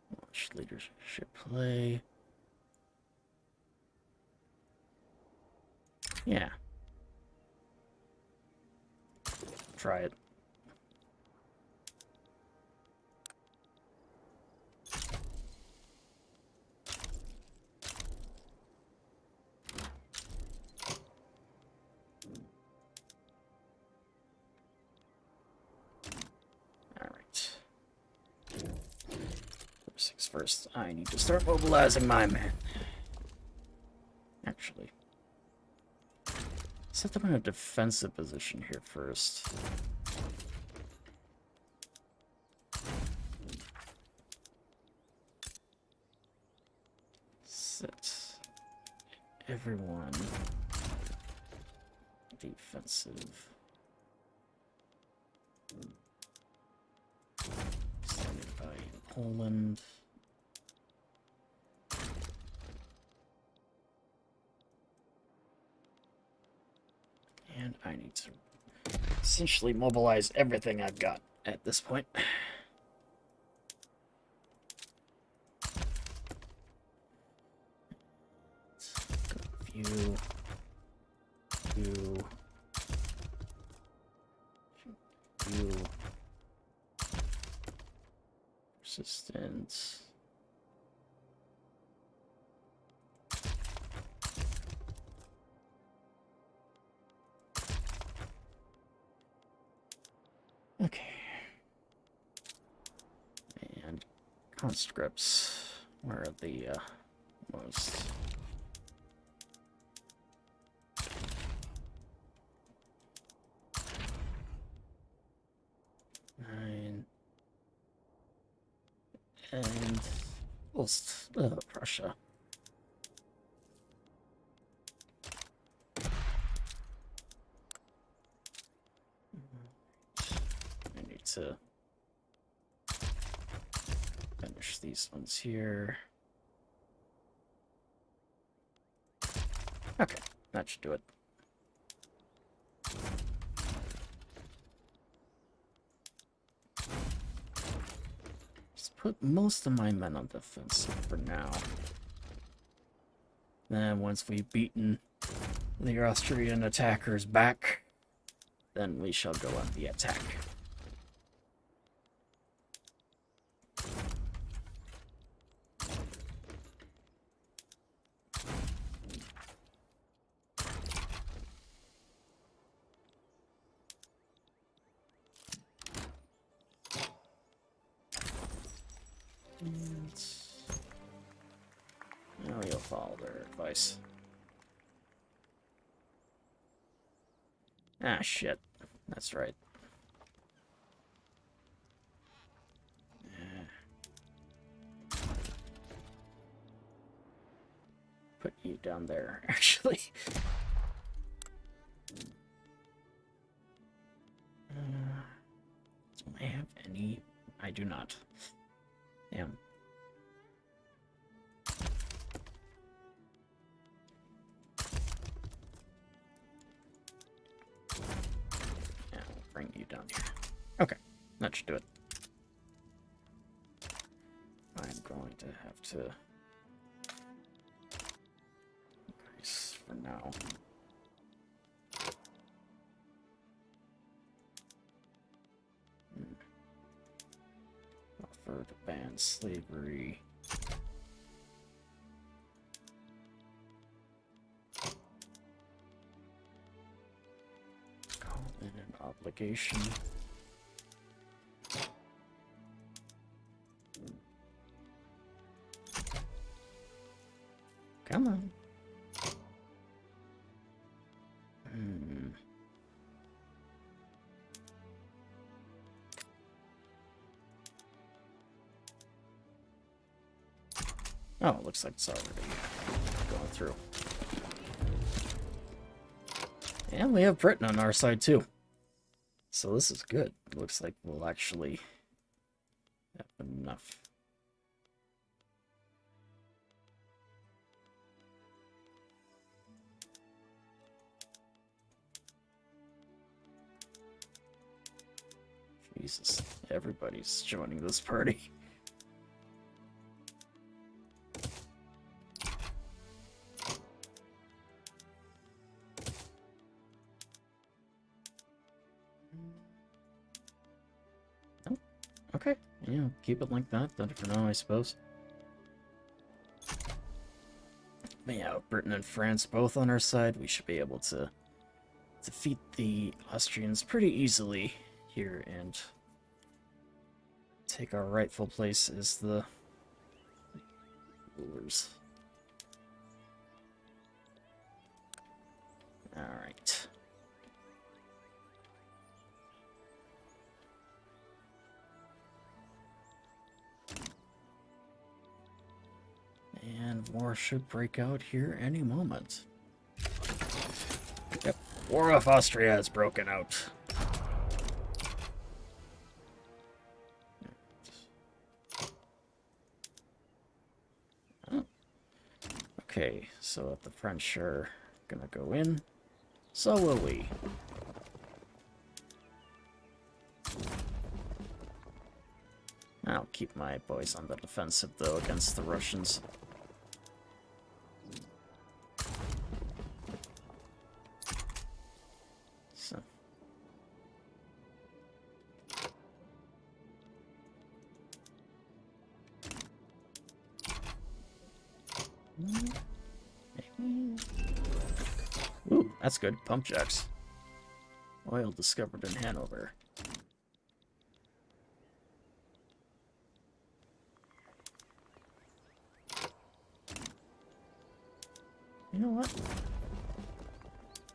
Watch leadership play. Yeah. Try it. Alright. First things first, I need to start mobilizing my men. Actually, set them in a defensive position here first. Set everyone defensive. Standing by Poland. And I need to essentially mobilize everything I've got at this point. View. Persistence. Okay. And conscripts. Where are the most? Nine. And Prussia. I need to finish these ones here. Okay, that should do it. Just put most of my men on defensive for now. Then once we've beaten the Austrian attackers back, then we shall go on the attack. Now you'll follow their advice. Ah, shit. That's right. Put you down there, actually. Do I have any? I do not. Damn. Yeah, I'll bring you down here. Okay, that should do it. I'm going to have to increase for now. Offer to ban slavery. Call in an obligation. Come on. Oh, it looks like it's already going through. And we have Britain on our side too. So this is good. It looks like we'll actually have enough. Jesus, everybody's joining this party. Okay, yeah, keep it like that then for now, I suppose. But yeah, with Britain and France both on our side, we should be able to defeat the Austrians pretty easily here and take our rightful place as the rulers. Alright. And war should break out here any moment. Yep, War of Austria has broken out. Oh. Okay, so if the French are gonna go in, so will we. I'll keep my boys on the defensive, though, against the Russians. So. Ooh, that's good. Pump jacks. Oil discovered in Hanover. You know what?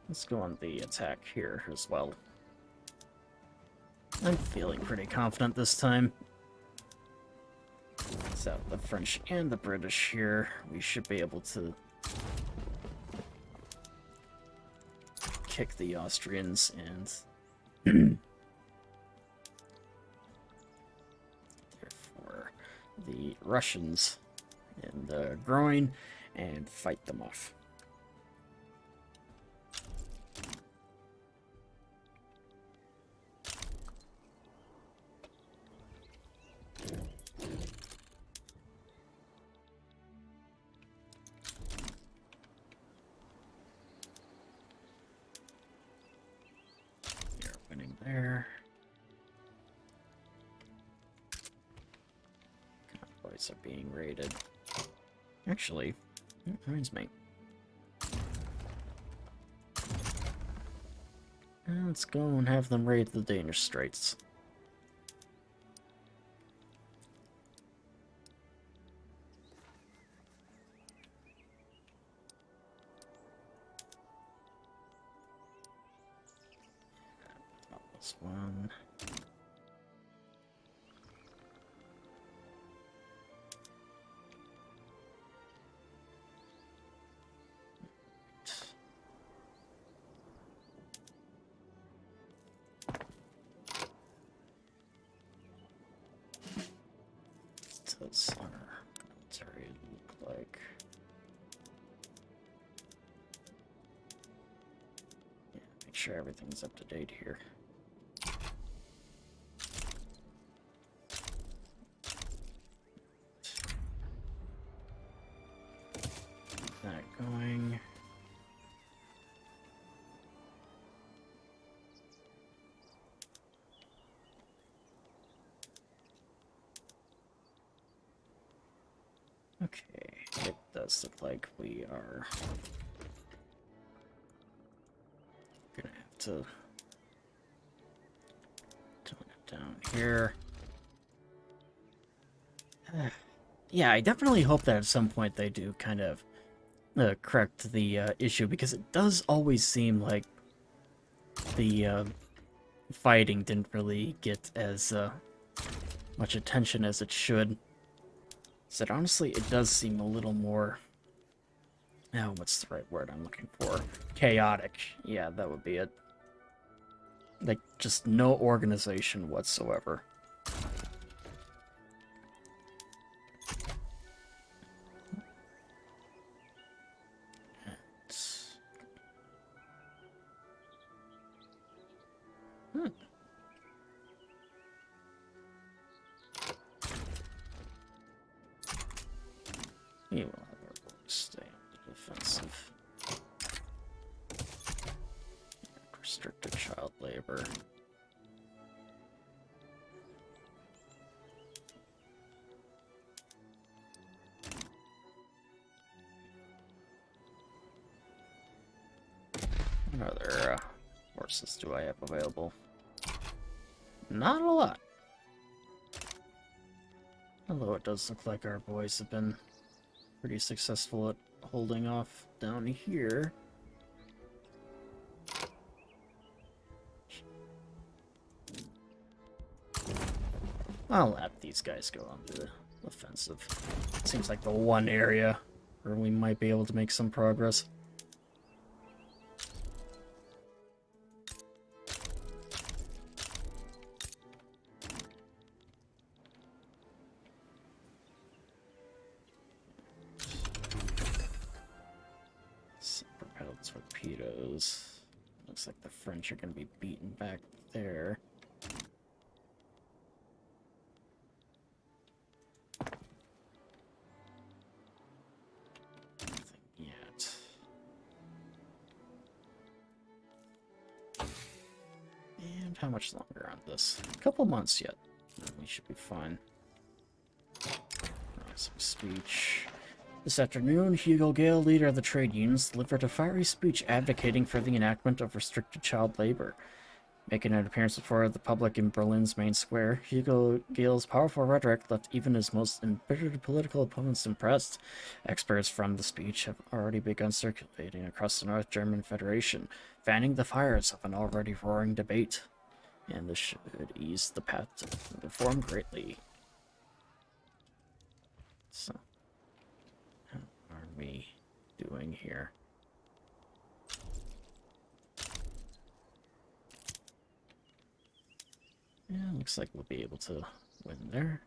Let's go on the attack here as well. I'm feeling pretty confident this time. So, the French and the British here, we should be able to kick the Austrians and therefore the Russians in the groin and fight them off. You're winning there. Convoys are being raided. Actually, that reminds me. Let's go and have them raid the Danish Straits. Not this one. Does our military look like? Yeah, make sure everything's up to date here. Keep that going. Okay, it does look like we are gonna have to tone it down here. Yeah, I definitely hope that at some point they do kind of correct the issue, because it does always seem like the fighting didn't really get as much attention as it should. So honestly, it does seem a little more... Oh, what's the right word I'm looking for? Chaotic. Yeah, that would be it. Like, just no organization whatsoever. We will have our boys stay on the defensive. Restricted child labor. What other horses do I have available? Not a lot. Although it does look like our boys have been pretty successful at holding off down here. I'll let these guys go on the offensive. Seems like the one area where we might be able to make some progress. Propelled torpedoes. Looks like the French are going to be beaten back there. How much longer on this? A couple months yet. We should be fine. Some speech. This afternoon, Hugo Gale, leader of the trade unions, delivered a fiery speech advocating for the enactment of restricted child labor. Making an appearance before the public in Berlin's main square, Hugo Gale's powerful rhetoric left even his most embittered political opponents impressed. Experts from the speech have already begun circulating across the North German Federation, fanning the fires of an already roaring debate. And this should ease the path to reform greatly. So, how are we doing here? Yeah, looks like we'll be able to win there.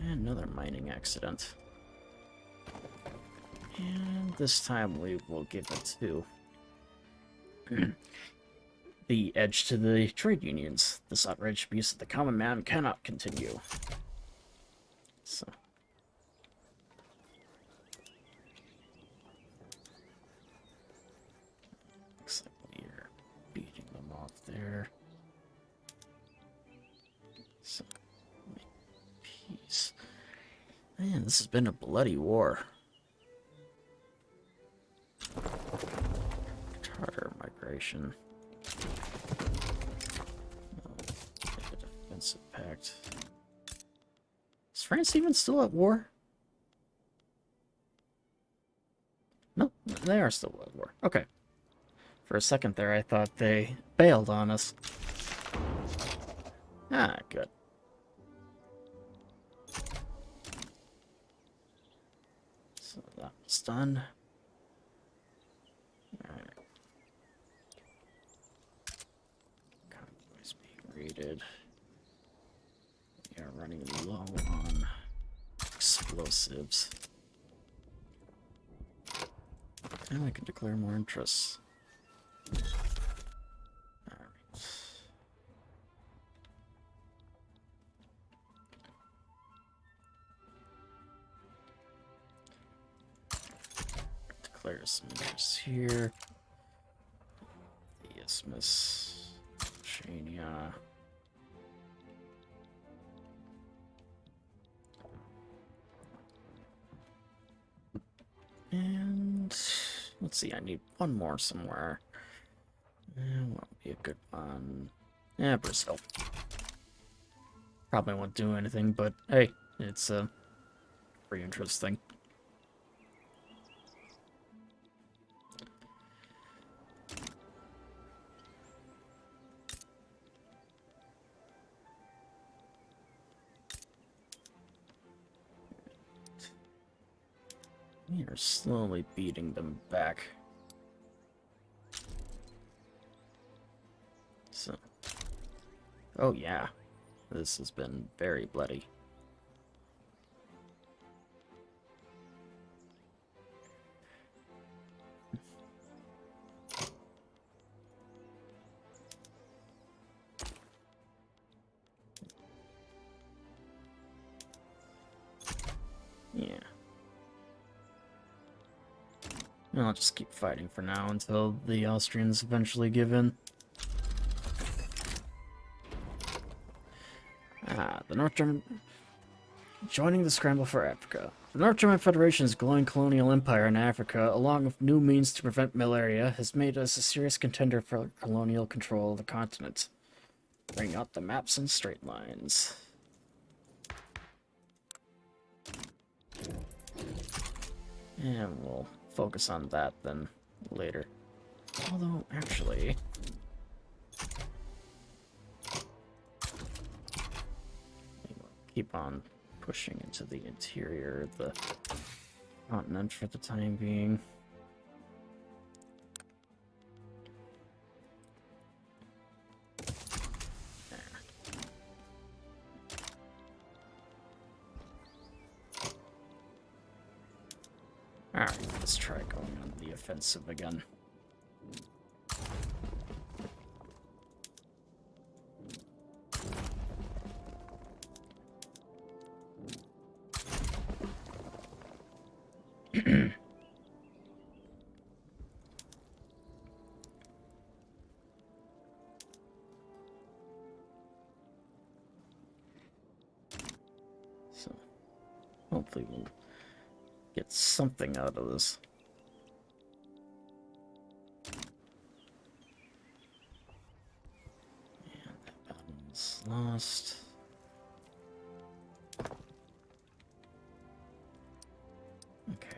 And another mining accident. And this time we will give it to the edge to the trade unions. This outraged abuse of the common man cannot continue. So. Looks like we're beating them off there. So, make peace. Man, this has been a bloody war. Tartar migration. Defensive pact. Is France even still at war? No, they are still at war. Okay. For a second there, I thought they bailed on us. Ah, good. So that was done. Alright. Convoys being raided. We are running low on explosives. And I can declare more interests. Alright. Declare some interests here. The Isthmus, Chania. And let's see, I need one more somewhere. What would be a good one? Yeah, Brazil. Probably won't do anything, but hey, it's a pretty interesting. We are slowly beating them back. So, oh yeah, this has been very bloody. Yeah. I'll just keep fighting for now until the Austrians eventually give in. Ah, the North German joining the scramble for Africa. The North German Federation's growing colonial empire in Africa, along with new means to prevent malaria, has made us a serious contender for colonial control of the continent. Bring out the maps and straight lines. And we'll focus on that then later. Although, actually... keep on pushing into the interior of the continent for the time being. Alright, let's try going on the offensive again. So, hopefully we'll get something out of this. And that battle's lost. Okay.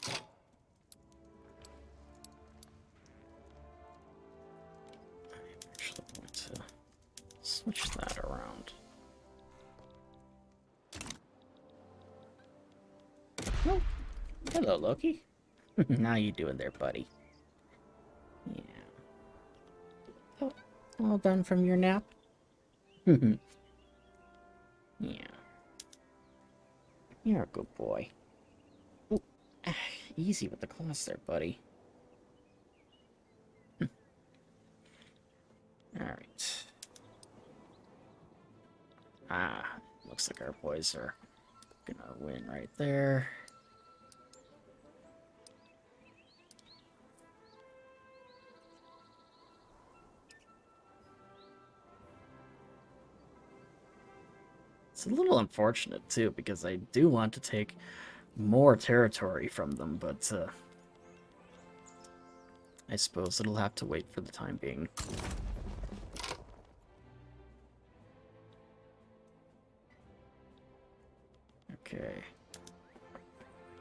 I'm actually going to switch that around. Oh, hello, Loki. How you doing there, buddy? Yeah. Oh, all done from your nap? Yeah. You're a good boy. Ooh, easy with the claws there, buddy. Alright. Looks like our boys are gonna win right there. It's a little unfortunate, too, because I do want to take more territory from them, but I suppose it'll have to wait for the time being. Okay.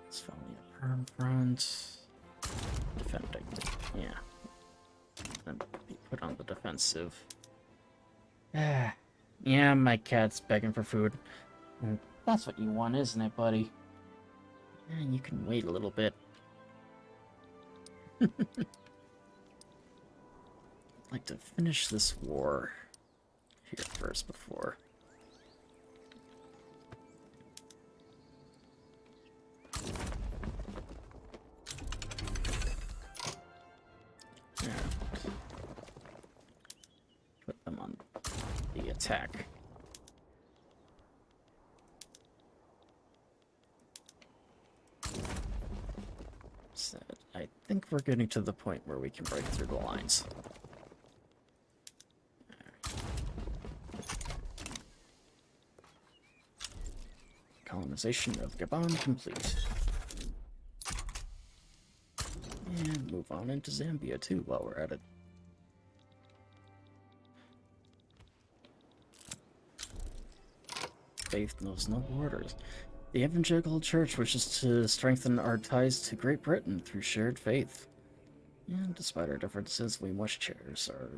It's finally a firm front. Defending. Yeah. And be put on the defensive. Yeah, my cat's begging for food. That's what you want, isn't it, buddy? Yeah, you can wait a little bit. I'd like to finish this war here first before... put them on the attack. So I think we're getting to the point where we can break through the lines. Colonization of Gabon complete. And move on into Zambia too while we're at it. Faith knows no borders. The Evangelical Church wishes to strengthen our ties to Great Britain through shared faith. And despite our differences, we must cherish our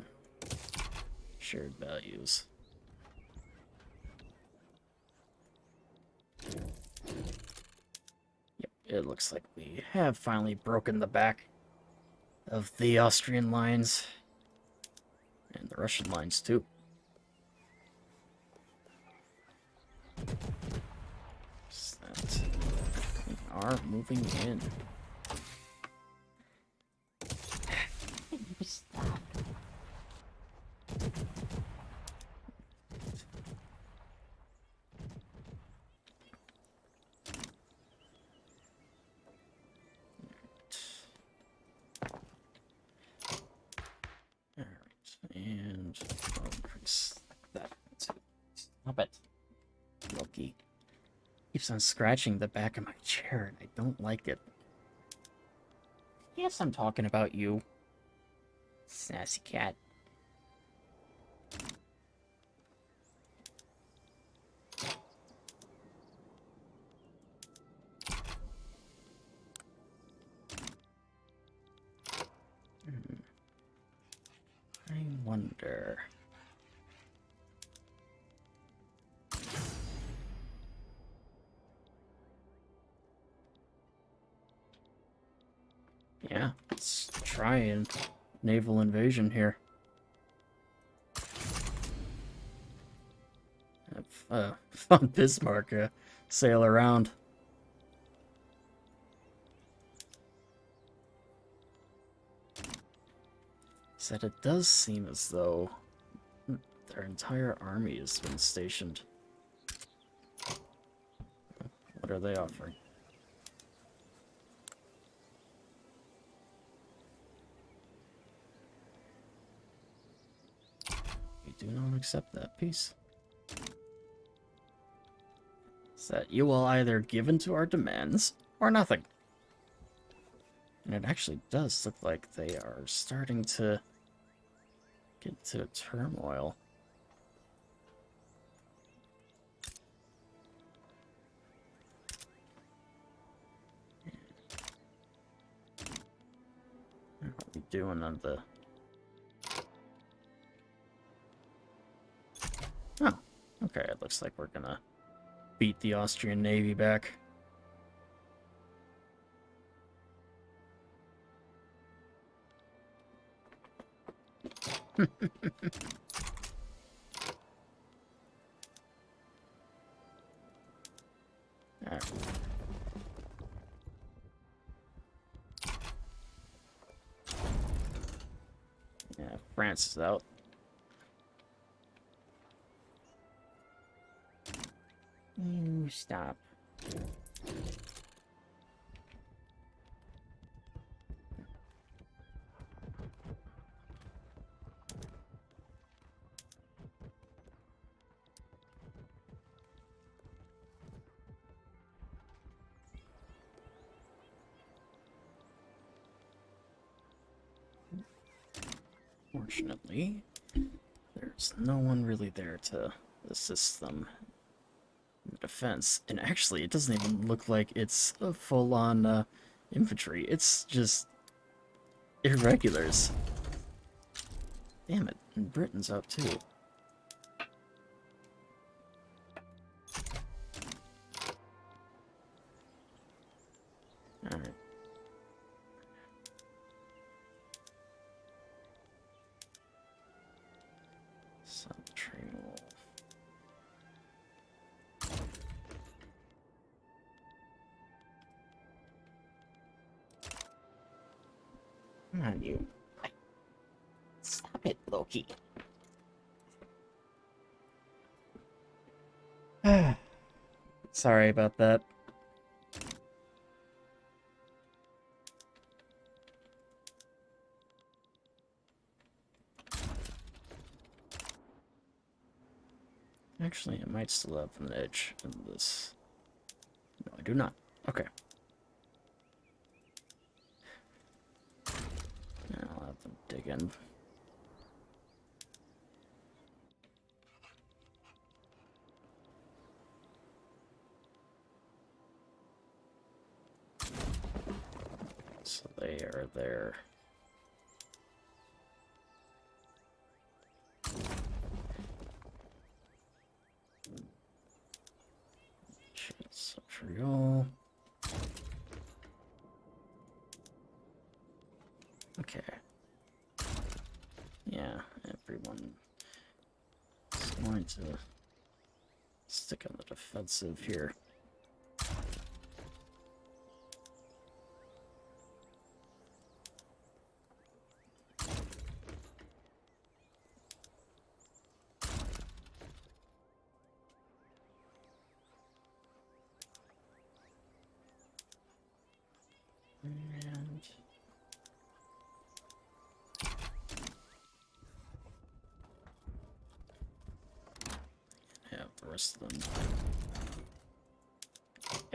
shared values. Yep, it looks like we have finally broken the back of the Austrian lines. And the Russian lines, too. That we are moving in. Stop. Alright, and I'll increase that too. Stop it, Loki. Keeps on scratching the back of my chair, and I don't like it. Yes, I'm talking about you. Sassy cat. I wonder... Yeah, let's try a naval invasion here. Have fun Bismarck sail around. Said it does seem as though their entire army has been stationed. What are they offering? We do not accept that peace. Is that you will either give in to our demands or nothing. And it actually does look like they are starting to get into a turmoil. What are we doing on the... Oh, okay, it looks like we're gonna beat the Austrian Navy back. Alright. Yeah, France is out. You stop. Fortunately, there's no one really there to assist them in the defense. And actually, it doesn't even look like it's a full-on infantry. It's just irregulars. Damn it, and Britain's out too. Alright. Subtrainal. Come on, you. Stop it, Loki. Sorry about that. Actually, I might still have an edge in this. No, I do not. Okay. I'll have them dig in. So they are there. Montreal. Okay. Yeah, everyone is going to stick on the defensive here. And have the rest of them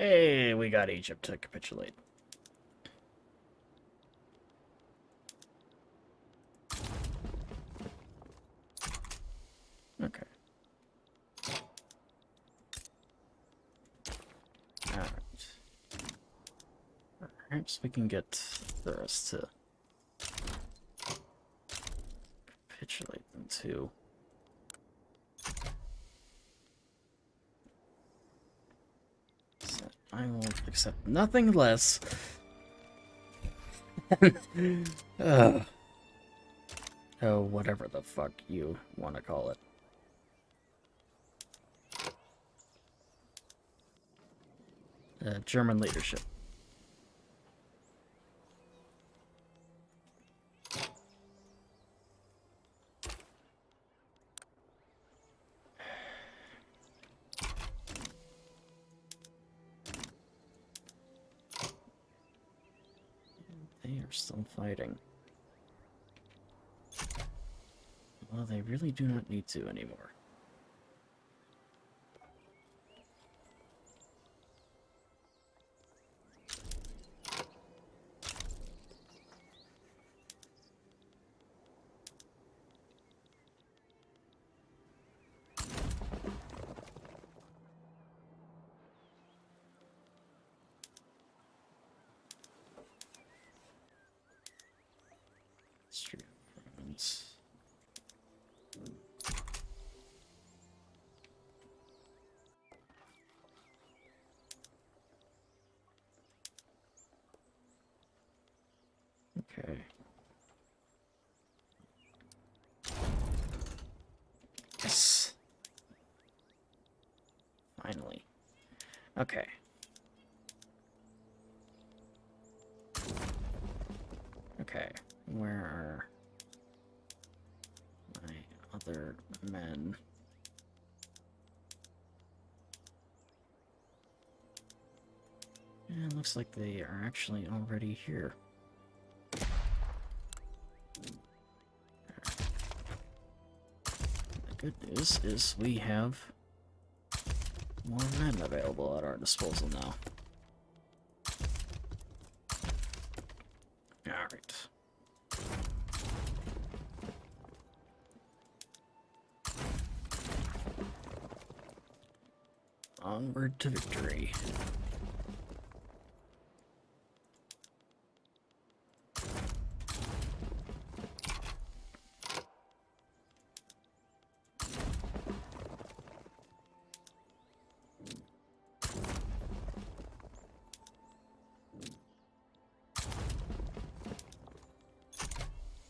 Hey, we got Egypt to capitulate. Okay. Alright. Perhaps we can get the rest to capitulate them too. So I will accept nothing less. Oh, whatever the fuck you want to call it. German leadership. They are still fighting. Well, they really do not need to anymore. Street improvements. Okay. Yes. Finally. Okay. Okay. Where are my other men? Yeah, it looks like they are actually already here. The good news is we have more men available at our disposal now. Alright. Onward to victory.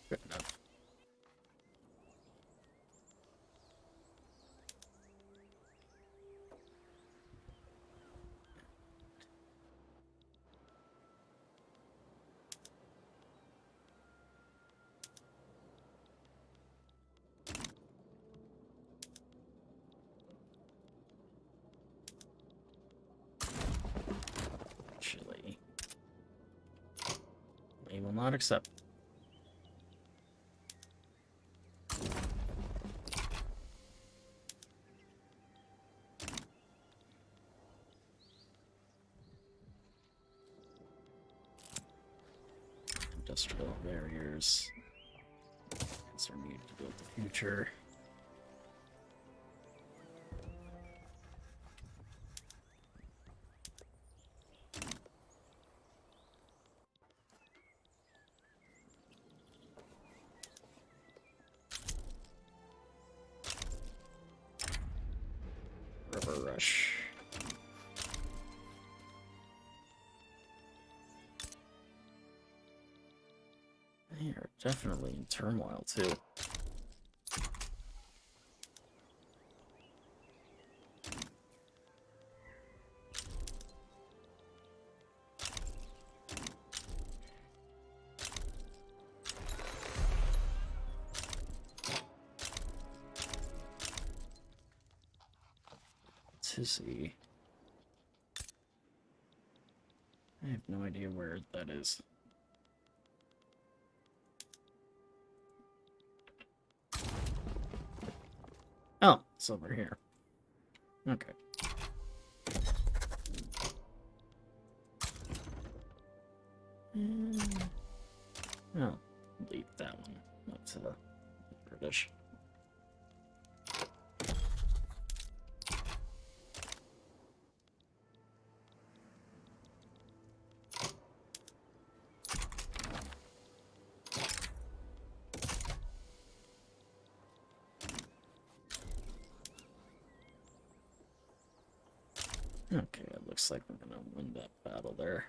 Good enough. Actually, we will not accept. Industrial barriers. These are needed to build the future. River rush. They are definitely in turmoil too. Tizzy. I have no idea where that is. Oh, it's over here. Okay. Mm. Oh, delete that one. That's British. Okay, it looks like we're gonna win that battle there.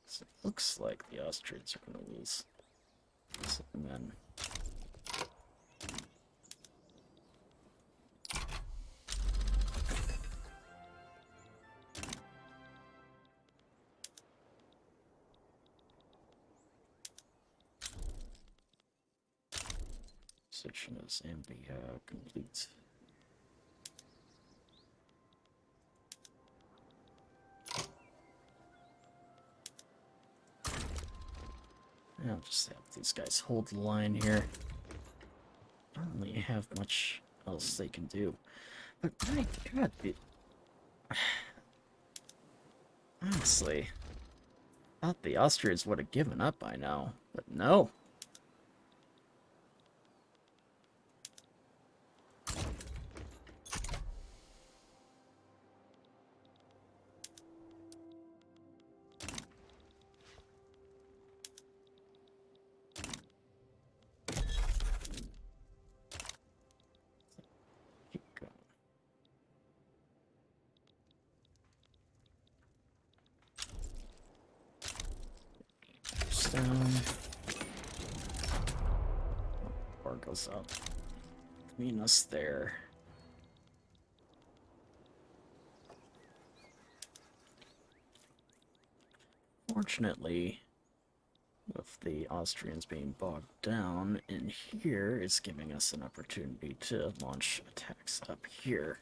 So it looks like the Austrians are gonna lose. So then, section is Ambia complete. I'll just have these guys hold the line here. I don't really have much else they can do. But my god, honestly, I thought the Austrians would have given up by now, but no. Keep going. Down. Bar goes up. Between us there. Fortunately, with the Austrians being bogged down in here, it's giving us an opportunity to launch attacks up here.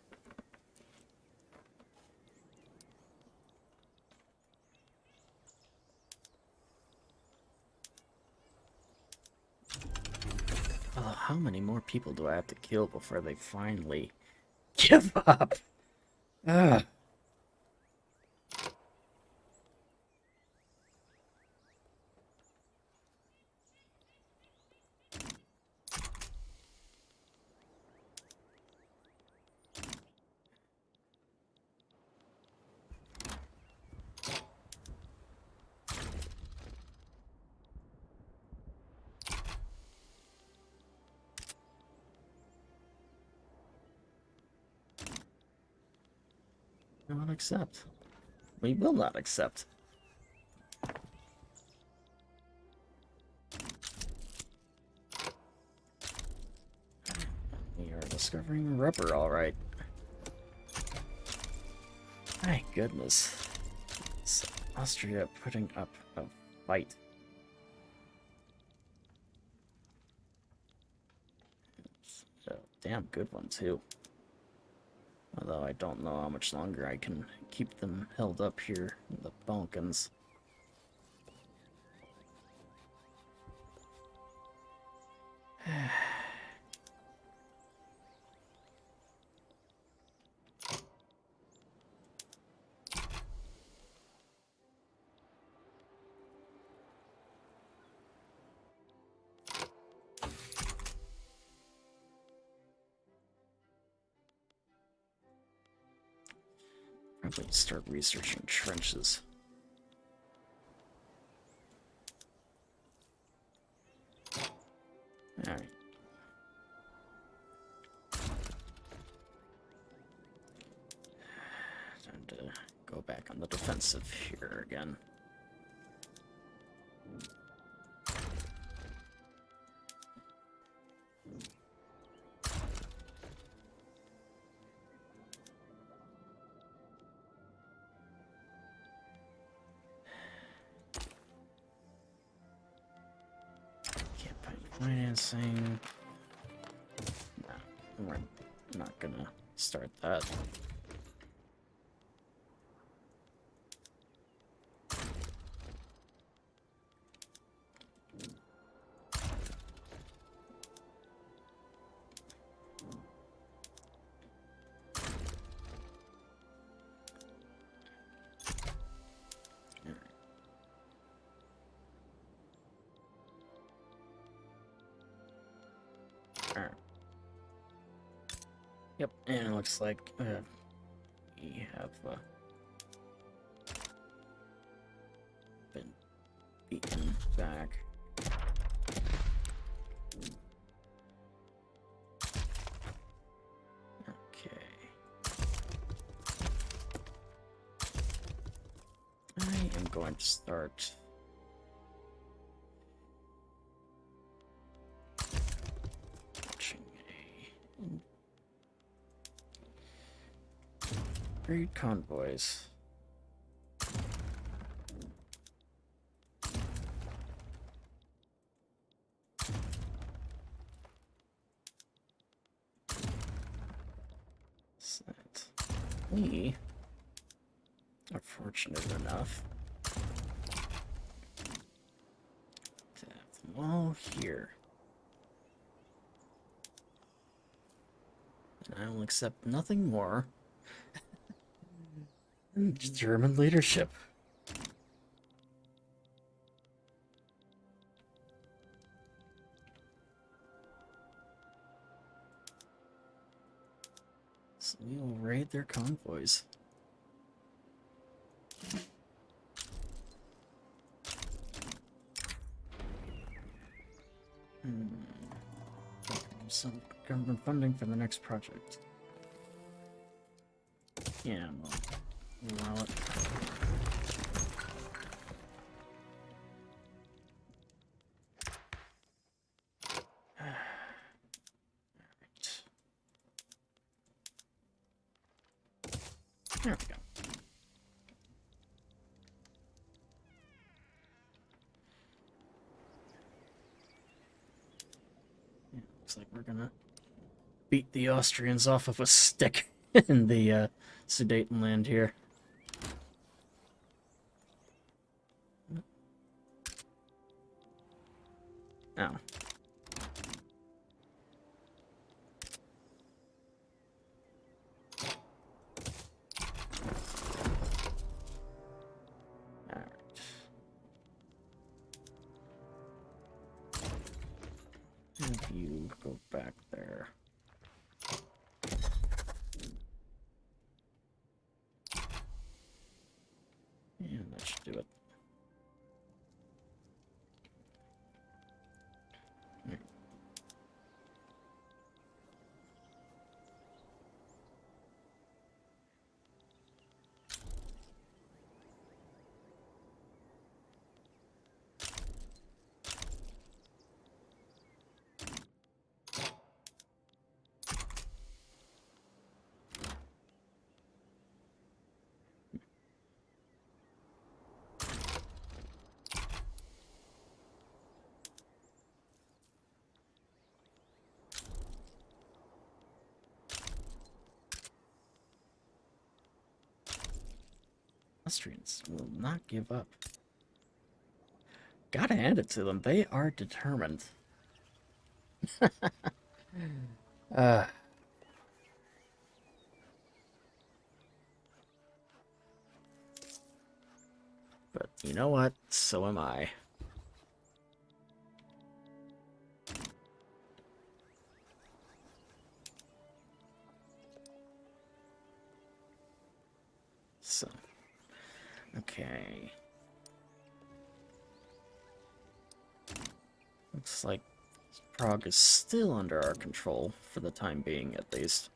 Oh, how many more people do I have to kill before they finally give up? Ugh. Not accept. We will not accept. We are discovering rubber, alright. My goodness. It's Austria putting up a fight. It's a damn good one, too. Although I don't know how much longer I can keep them held up here in the Balkans. Probably start researching trenches. Alright. Time to go back on the defensive here again. Campaign financing. Nah, we're not gonna start that. Yep, and it looks like we have been beaten back. Okay. I am going to start watching raid convoys. So that we are fortunate enough to have them all here. And I will accept nothing more than German leadership. So we will raid their convoys. Some government funding for the next project. Yeah, we'll allow it. Alright. There we go. Yeah, looks like we're gonna beat the Austrians off of a stick in the Sudetenland here. Oh. Alright. If you go back there. Yeah, that should do it. Austrians will not give up. Gotta hand it to them. They are determined. uh, but you know what? So am I. So, okay. Looks like Prague is still under our control, for the time being at least.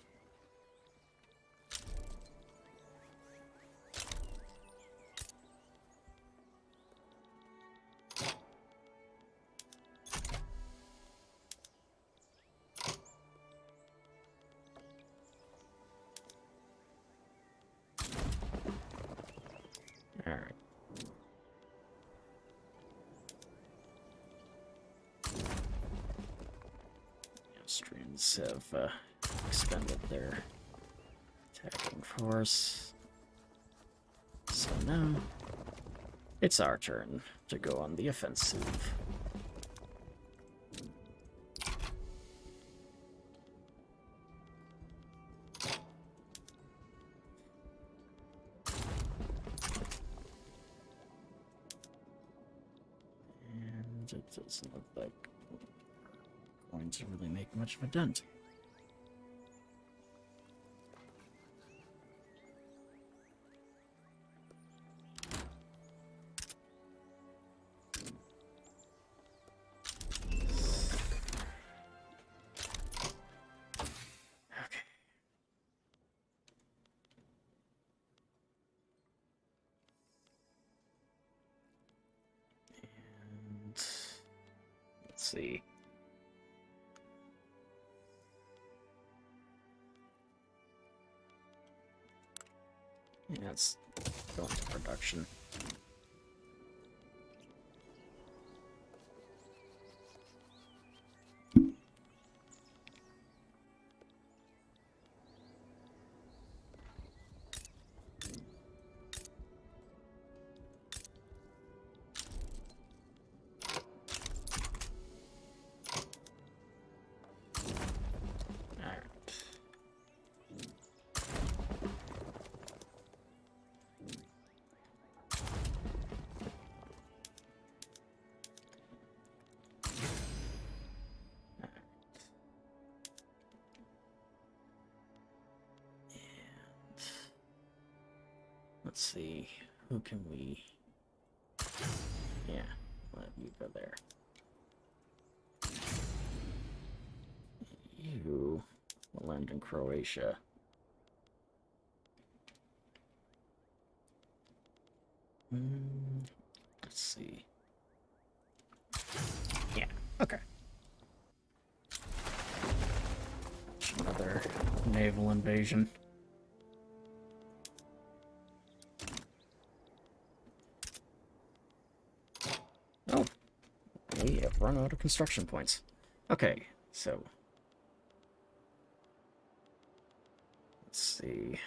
Alright. Austrians have expended their attacking force. So now, it's our turn to go on the offensive. And it doesn't look like we're going to really make much of a dent. see. Yeah, let's go into production. Let's see, who can we... Yeah, let you go there. You will land in Croatia. Let's see. Yeah, okay. Another naval invasion. Oh, we have run out of construction points. Okay, so let's see.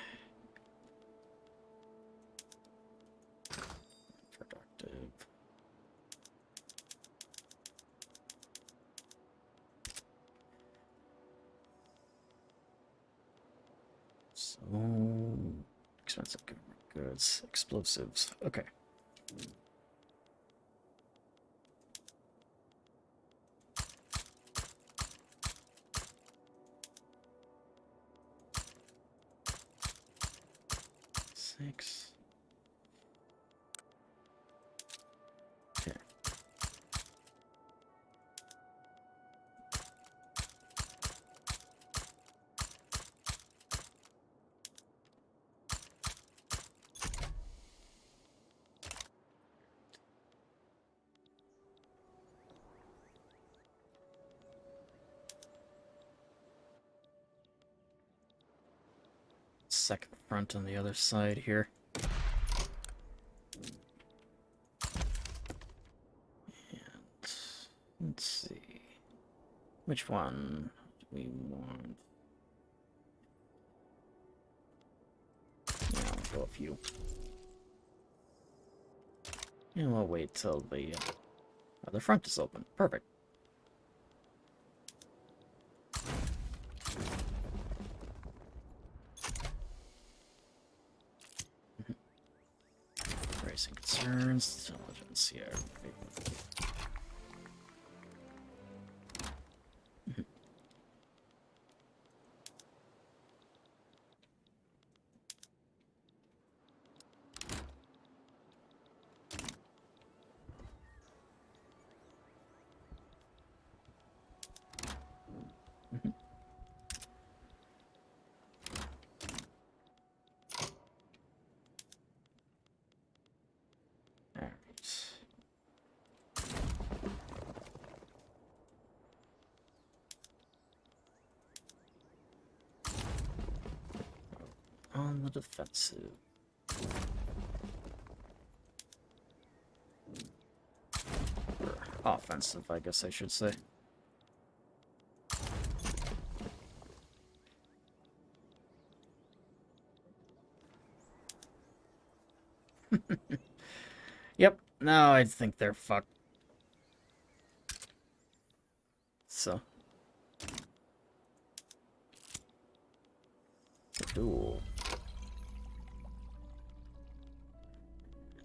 Productive. So expensive goods, explosives. Okay. Six. Okay. Second front on the other side here. And let's see. Which one do we want? Yeah, I'll go a few. And we'll wait till the other front is open. Perfect. Raising concerns, intelligence, yeah. On the defensive. Or offensive, I guess I should say. Yep, now I think they're fucked. So. Duel.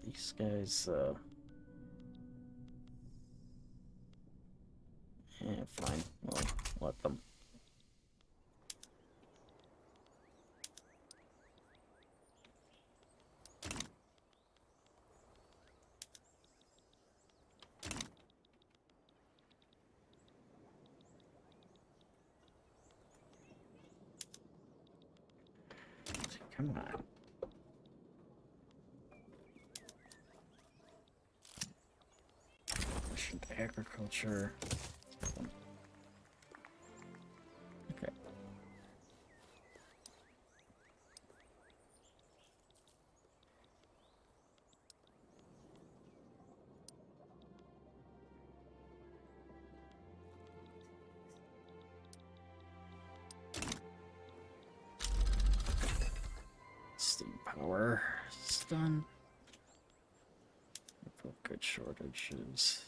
These guys, yeah, fine. We'll let them. Come on. Agriculture. power stun. Good shortages.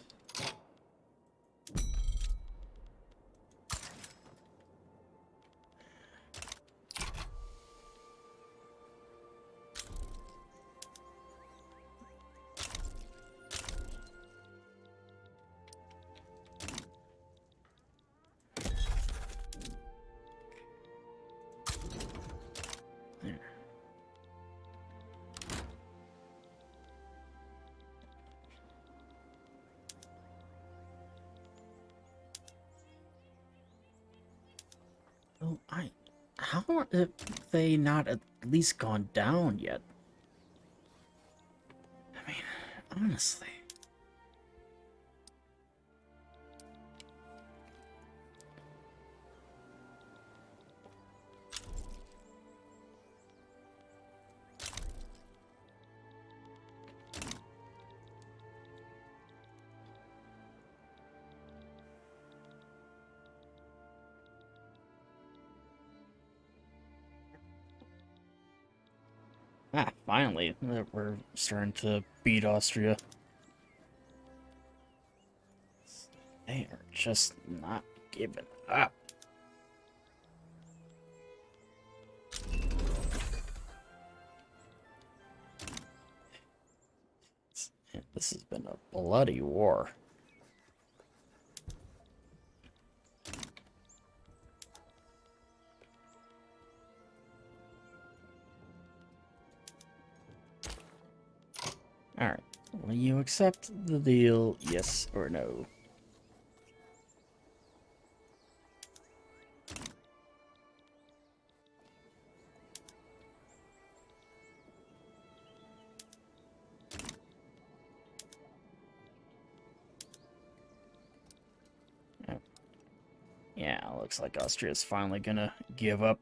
There. Oh, how have they not at least gone down yet? I mean, honestly. Ah, finally, we're starting to beat Austria. They are just not giving up. This has been a bloody war. Alright, will you accept the deal, yes or no? Yeah, looks like Austria's finally gonna give up.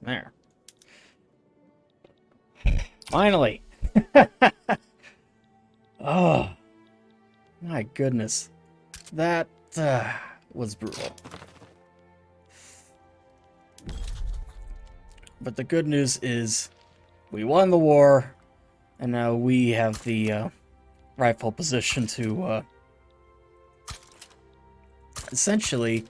There. Finally! Oh, my goodness. That was brutal. But the good news is we won the war, and now we have the rightful position to essentially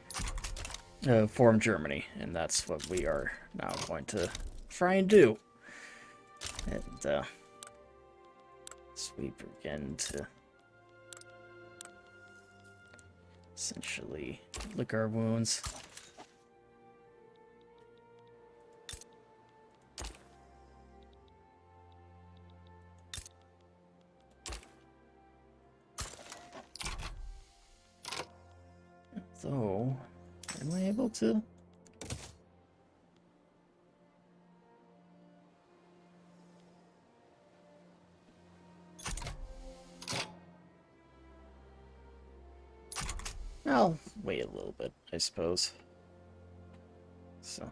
form Germany, and that's what we are now going to try and do. And sweep again to essentially lick our wounds. So, am I able to? I'll wait a little bit, I suppose. So.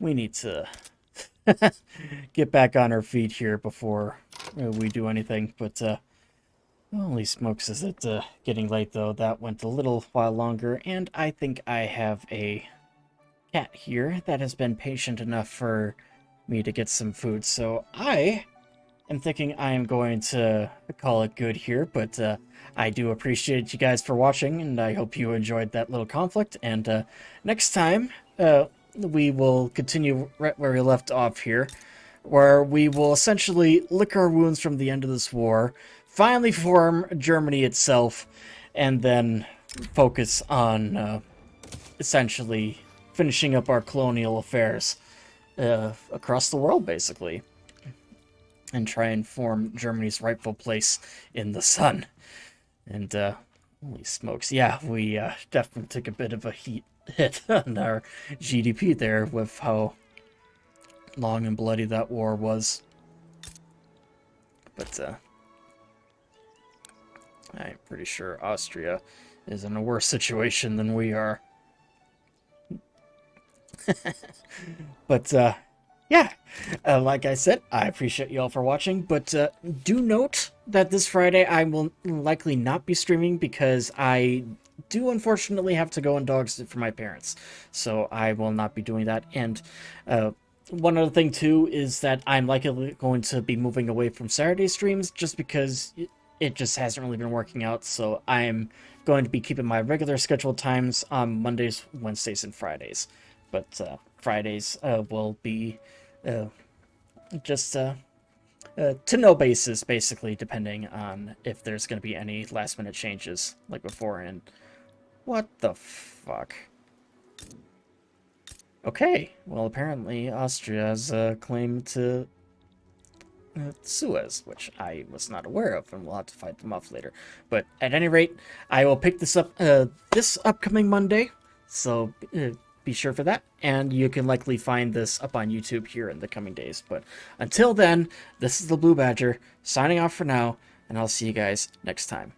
We need to get back on our feet here before we do anything, but holy smokes, is it getting late though. That went a little while longer, and I think I have a cat here that has been patient enough for me to get some food, so I am thinking I am going to call it good here, but I do appreciate you guys for watching, and I hope you enjoyed that little conflict, and next time we will continue right where we left off here, where we will essentially lick our wounds from the end of this war, finally form Germany itself, and then focus on essentially finishing up our colonial affairs across the world, basically, and try and form Germany's rightful place in the sun. And holy smokes, yeah, we definitely took a bit of a hit on our GDP there with how long and bloody that war was. But I'm pretty sure Austria is in a worse situation than we are. But yeah, yeah, like I said, I appreciate you all for watching, but do note that this Friday I will likely not be streaming because I do unfortunately have to go and dog sit for my parents. So I will not be doing that. And uh, one other thing too is that I'm likely going to be moving away from Saturday streams just because it just hasn't really been working out. So I'm going to be keeping my regular scheduled times on Mondays, Wednesdays, and Fridays. But Fridays will be uh, just to no basis, basically, depending on if there's going to be any last minute changes like before. And what the fuck? Okay, well, apparently Austria has a claim to Suez, which I was not aware of, and we'll have to fight them off later. But at any rate, I will pick this up this upcoming Monday, so be sure for that. And you can likely find this up on YouTube here in the coming days. But until then, this is the Blue Badger signing off for now, and I'll see you guys next time.